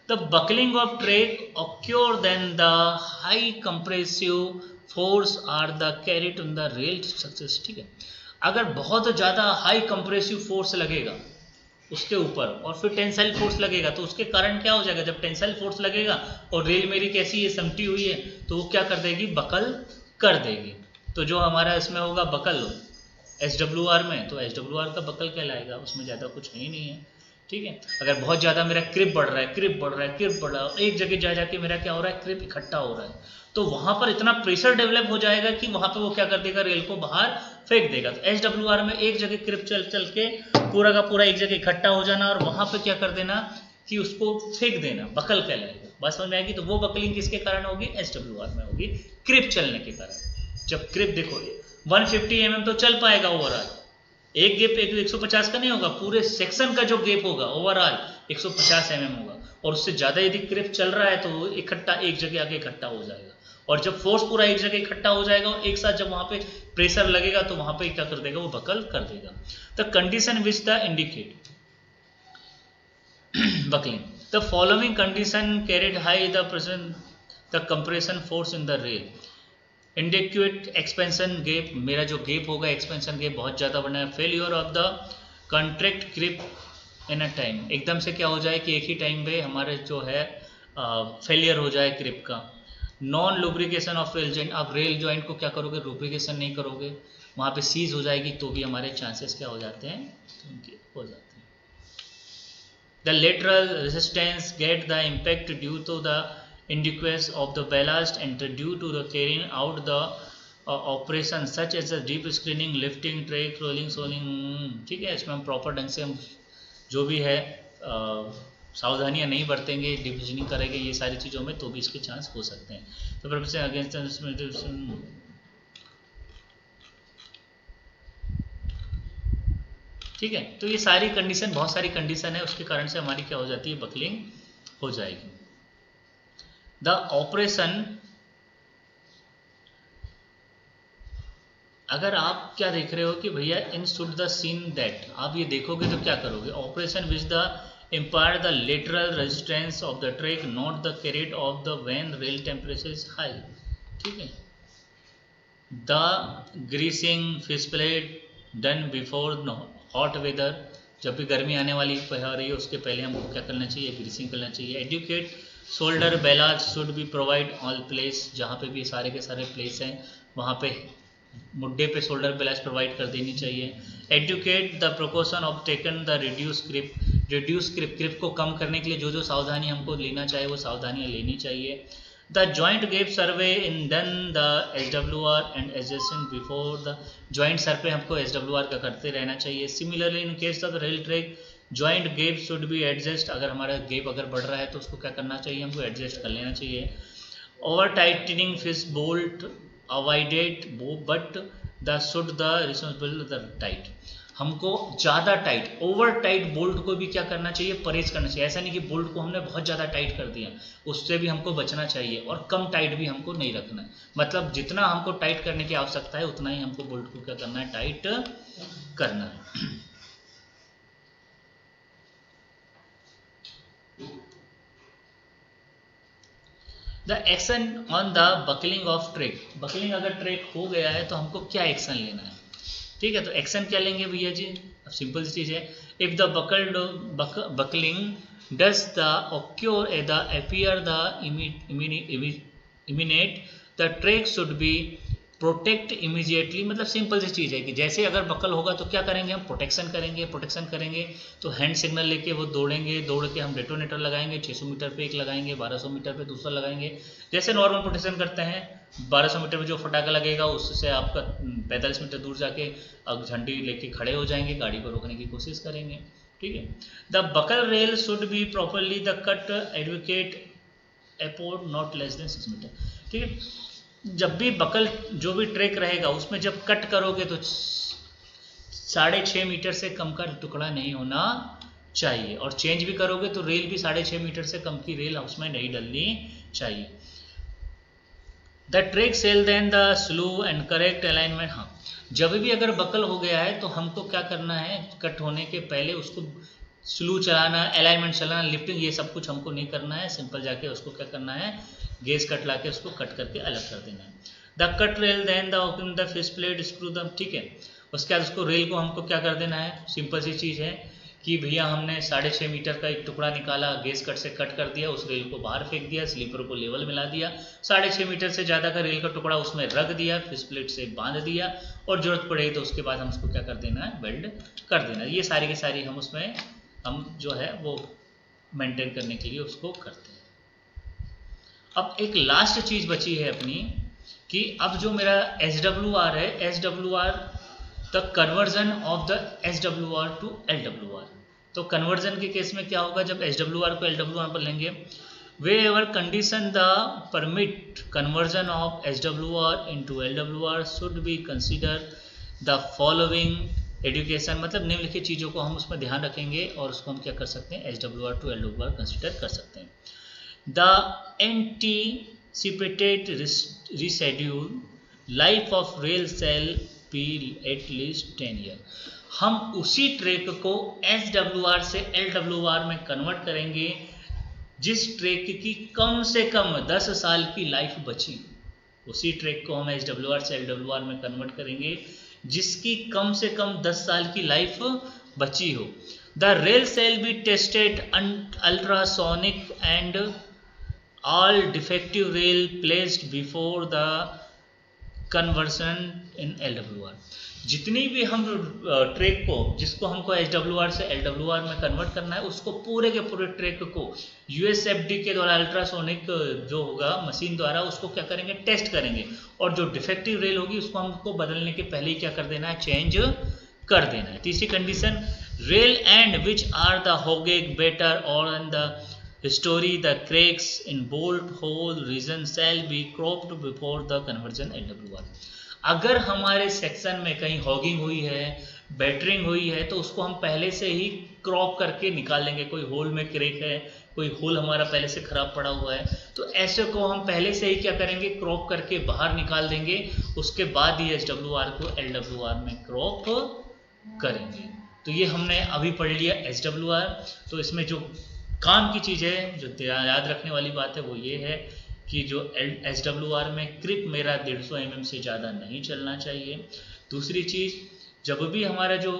Speaker 1: The buckling of track occur then the high compressive force are the carried on the rail success. ठीक है, अगर बहुत ज़्यादा हाई कंप्रेसिव फोर्स लगेगा उसके ऊपर और फिर टेंसाइल फोर्स लगेगा, तो उसके कारण क्या हो जाएगा? जब टेंसाइल फोर्स लगेगा और रेल मेरी कैसी है? समटी हुई है, तो वो क्या कर देगी? बकल कर देगी। तो जो हमारा इसमें होगा बकल SWR में, तो SWR का बकल कहलाएगा, उसमें ज़्यादा कुछ है ही नहीं है। ठीक है, अगर बहुत ज़्यादा मेरा क्रिप बढ़ रहा है, क्रिप बढ़ रहा है, क्रिप बढ़ रहा है, एक जगह जा जाके मेरा क्या हो रहा है? क्रिप इकट्ठा हो रहा है, तो वहां पर इतना प्रेशर डेवलप हो जाएगा कि वहां पर वो क्या कर देगा? रेल को बाहर फेंक देगा। तो SWR में एक जगह क्रिप चल चल के पूरा का पूरा एक जगह इकट्ठा हो जाना और वहां पे क्या कर देना कि उसको फेंक देना, बकल कहलाएगा। बात समझ में आएगी? तो वो बकलिंग किसके कारण होगी? SWR में होगी, क्रिप चलने के कारण। जब क्रिप देखो 150 mm तो चल पाएगा ओवरऑल, एक गैप 150 का नहीं होगा, पूरे सेक्शन का जो गैप होगा ओवरऑल 150 mm होगा, और उससे ज़्यादा यदि क्रिप चल रहा है तो वो इकट्ठा एक जगह आके इकट्ठा हो जाएगा। और जब फोर्स पूरा एक जगह इकट्ठा हो जाएगा और एक साथ जब वहां पे प्रेशर लगेगा तो वहां पे क्या कर देगा? वो बकल कर देगा। The condition which the indicate buckling, the following condition carried high the present the compression force in the rail. Inadequate expansion gap, मेरा जो गैप होगा एक्सपेंशन गैप बहुत ज़्यादा बना है। Failure of the contract creep in a time, एकदम से क्या हो जाए कि एक ही टाइम पे हमारे जो है फेलियर हो जाए क्रिप का। Non lubrication of rail joint, आप रेल जॉइंट को क्या करोगे? लुब्रिकेशन नहीं करोगे, वहाँ पे सीज हो जाएगी, तो भी हमारे चांसेस क्या हो जाते हैं? उनके हो जाते हैं। The lateral resistance get the impact due to the indications of the ballast and due to the carrying out the operation such as the deep screening, lifting, track, rolling, soling। ठीक है, इसमें हम प्रॉपर ढंग से हम जो भी है सावधानियां नहीं बरतेंगे, डिविजनिंग करेंगे ये सारी चीज़ों में, तो भी इसके चांस हो सकते हैं। तो प्रोफेसर अगेंस्ट ठीक है, तो ये सारी कंडीशन, बहुत सारी कंडीशन है, उसके कारण से हमारी क्या हो जाती है? बकलिंग हो जाएगी। द ऑपरेशन, अगर आप क्या देख रहे हो कि भैया in should the seen that, आप ये देखोगे तो क्या करोगे? Operation which the impair the lateral resistance of the track not the carried of the when rail temperature is high. ठीक है, the greasing fish plate done before hot weather, जब भी गर्मी आने वाली हो रही है उसके पहले हमको क्या करना चाहिए? ग्रीसिंग करना चाहिए। Adequate shoulder ballast should be provide all place, जहाँ पे भी सारे के सारे प्लेस हैं वहाँ पे मुड्डे पे शोल्डर बेलाज प्रोवाइड कर देनी चाहिए। Adequate the precaution of taken the reduce creep, reduce creep, creep को कम करने के लिए जो जो सावधानी हमको लेना चाहिए वो सावधानियाँ लेनी चाहिए। The joint gap survey in done the SWR and adjacent before the joint survey हमको SWR का करते रहना चाहिए. Similarly in case of the rail track joint gap should be adjust. अगर हमारा gap अगर बढ़ रहा है तो उसको क्या करना चाहिए, हमको adjust कर लेना चाहिए. Over tightening fist bolt avoided but the should the responsible the tight. हमको ज़्यादा टाइट ओवर टाइट बोल्ट को भी क्या करना चाहिए, परहेज करना चाहिए. ऐसा नहीं कि बोल्ट को हमने बहुत ज़्यादा टाइट कर दिया, उससे भी हमको बचना चाहिए. और कम टाइट भी हमको नहीं रखना है, मतलब जितना हमको टाइट करने की आवश्यकता है उतना ही हमको बोल्ट को क्या करना है, टाइट करना है. The action on the buckling of track. Buckling अगर ट्रैक हो गया है तो हमको क्या एक्शन लेना है. ठीक है, तो एक्शन क्या लेंगे भैया जी, अब सिंपल सी चीज है. If the buckling does the occur the appear the imminent the track should be protect immediately. मतलब सिंपल सी चीज़ है कि जैसे अगर बकल होगा तो क्या करेंगे, हम प्रोटेक्शन करेंगे. तो हैंड सिग्नल लेके वो दौड़ेंगे, दौड़ के हम डेटोनेटर लगाएंगे. 600 मीटर पे एक लगाएंगे, 1200 मीटर पे दूसरा लगाएंगे. जैसे नॉर्मल प्रोटेक्शन करते हैं, 1200 मीटर पे जो फटाका लगेगा उससे आपका 45 मीटर दूर जाके झंडी लेके खड़े हो जाएंगे, गाड़ी को रोकने की कोशिश करेंगे. ठीक है. The buckle rail should be properly the cut advocate aport not less than 6 metre. ठीक है, जब भी बकल जो भी ट्रैक रहेगा उसमें जब कट करोगे तो 6.5 मीटर से कम का टुकड़ा नहीं होना चाहिए. और चेंज भी करोगे तो रेल भी 6.5 मीटर से कम की रेल उसमें नहीं डलनी चाहिए. The track sell then the slow and correct alignment. हाँ, जब भी अगर बकल हो गया है तो हमको क्या करना है, कट होने के पहले उसको स्लो चलाना, अलाइनमेंट चलाना, लिफ्टिंग, ये सब कुछ हमको नहीं करना है. सिंपल जाके उसको क्या करना है, गेज कट ला के उसको कट करके अलग कर देना है. The cut rail then the open the fish plate screw the. ठीक है, उसके बाद उसको रेल को हमको क्या कर देना है, सिंपल सी चीज़ है कि भैया हमने 6.5 मीटर का एक टुकड़ा निकाला, गेज कट से कट कर दिया, उस रेल को बाहर फेंक दिया, स्लीपर को लेवल मिला दिया, 6.5 मीटर से ज़्यादा का रेल का टुकड़ा उसमें रख दिया, फिश प्लेट से बांध दिया, और जरूरत पड़ेगी तो उसके बाद हम उसको क्या कर देना है, वेल्ड कर देना. ये सारी की सारी हम उसमें हम जो है वो मेंटेन करने के लिए उसको करते हैं. अब एक लास्ट चीज बची है अपनी कि अब जो मेरा SWR है, SWR the conversion of the SWR to LWR. तो कन्वर्जन के केस में क्या होगा, जब SWR को LWR पर लेंगे, wherever condition the permit conversion of SWR into LWR should be consider the following education. मतलब निम्नलिखित चीज़ों को हम उसमें ध्यान रखेंगे और उसको हम क्या कर सकते हैं, SWR टू LWR कंसीडर कर सकते हैं. The anticipated reschedule life of rail shall be at least 10 year. हम उसी ट्रैक को SWR से LWR में कन्वर्ट करेंगे जिस ट्रैक की कम से कम 10 साल की लाइफ बची. उसी ट्रैक को हम SWR से LWR में कन्वर्ट करेंगे जिसकी कम से कम 10 साल की लाइफ बची हो. The rail shall be tested ultrasonic and all defective rail placed before the conversion in LWR. जितनी भी हम ट्रैक को जिसको हमको SWR से LWR में कन्वर्ट करना है उसको पूरे के पूरे ट्रैक को USFD के द्वारा अल्ट्रासोनिक जो होगा मशीन द्वारा उसको क्या करेंगे, टेस्ट करेंगे, और जो डिफेक्टिव रेल होगी उसको हमको बदलने के पहले ही क्या कर देना है, चेंज कर देना है. तीसरी condition, rail end which are the होगेग बेटर और in the history the cracks in bolt hole region shall be cropped before the conversion LWR. अगर हमारे सेक्शन में कहीं हॉगिंग हुई है, बैटरिंग हुई है, तो उसको हम पहले से ही क्रॉप करके निकाल लेंगे. कोई होल में क्रैक है, कोई होल हमारा पहले से खराब पड़ा हुआ है, तो ऐसे को हम पहले से ही क्या करेंगे, क्रॉप करके बाहर निकाल देंगे. उसके बाद ही SWR को LWR में क्रॉप करेंगे. तो ये हमने अभी पढ़ लिया SWR. तो इसमें जो काम की चीज़ है, जो याद रखने वाली बात है, वो ये है कि जो SWR में क्रिप मेरा 150 mm से ज़्यादा नहीं चलना चाहिए. दूसरी चीज़, जब भी हमारा जो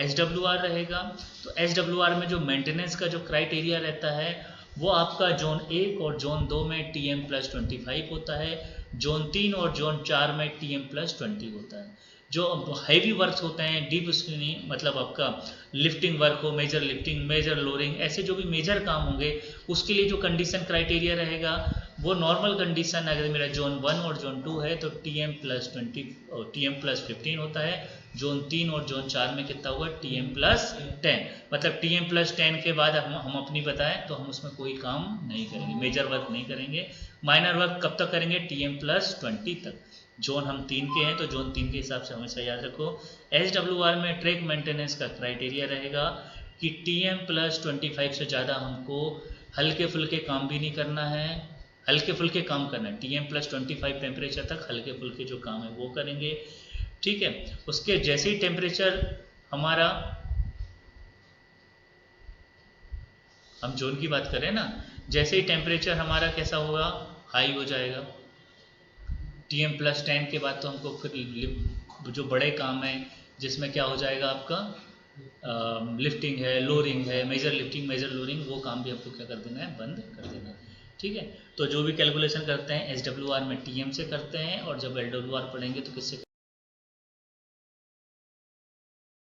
Speaker 1: SWR रहेगा तो SWR में जो मेंटेनेंस का जो क्राइटेरिया रहता है वो आपका जोन 1 और जोन 2 में TM+25 होता है, जोन 3 और जोन 4 में TM+20 होता है. जो हैवी वर्क होते हैं, डीप स्क्रीनिंग मतलब आपका लिफ्टिंग वर्क हो, मेजर लिफ्टिंग, मेजर लोअरिंग, ऐसे जो भी मेजर काम होंगे उसके लिए जो कंडीशन क्राइटेरिया रहेगा वो नॉर्मल कंडीशन अगर मेरा जोन 1 और जोन 2 है तो TM+15 होता है। जोन 3 और जोन 4 में कितना हुआ, TM+10। मतलब TM+10 के बाद हम अपनी बताएं तो हम उसमें कोई काम नहीं करेंगे, मेजर वर्क नहीं करेंगे। माइनर वर्क कब तक करेंगे, TM+20 तक। जोन हम 3 के हैं तो जोन 3 के हिसाब से हमेशा याद रखो। SWR में ट्रैक मेंटेनेंस का क्राइटेरिया रहेगा कि TM+25 से ज़्यादा हमको हल्के फुल्के काम भी नहीं करना है, हल्के फुल्के काम करना है। TM+25 टेम्परेचर तक हल्के फुल्के जो काम है वो करेंगे, ठीक है। उसके जैसे ही टेम्परेचर हमारा, हम जोन की बात करें ना, जैसे ही टेम्परेचर हमारा कैसा होगा, हाई हो जाएगा। TM+10 के बाद तो हमको फिर जो बड़े काम है जिसमें क्या हो जाएगा आपका, लिफ्टिंग है, लोअरिंग है, मेजर लिफ्टिंग मेजर लोअरिंग, वो काम भी आपको क्या कर देना है, बंद कर देना है, ठीक है। तो जो भी कैलकुलेशन करते हैं SWR में TM से करते हैं, और जब LWR पढ़ेंगे तो किससे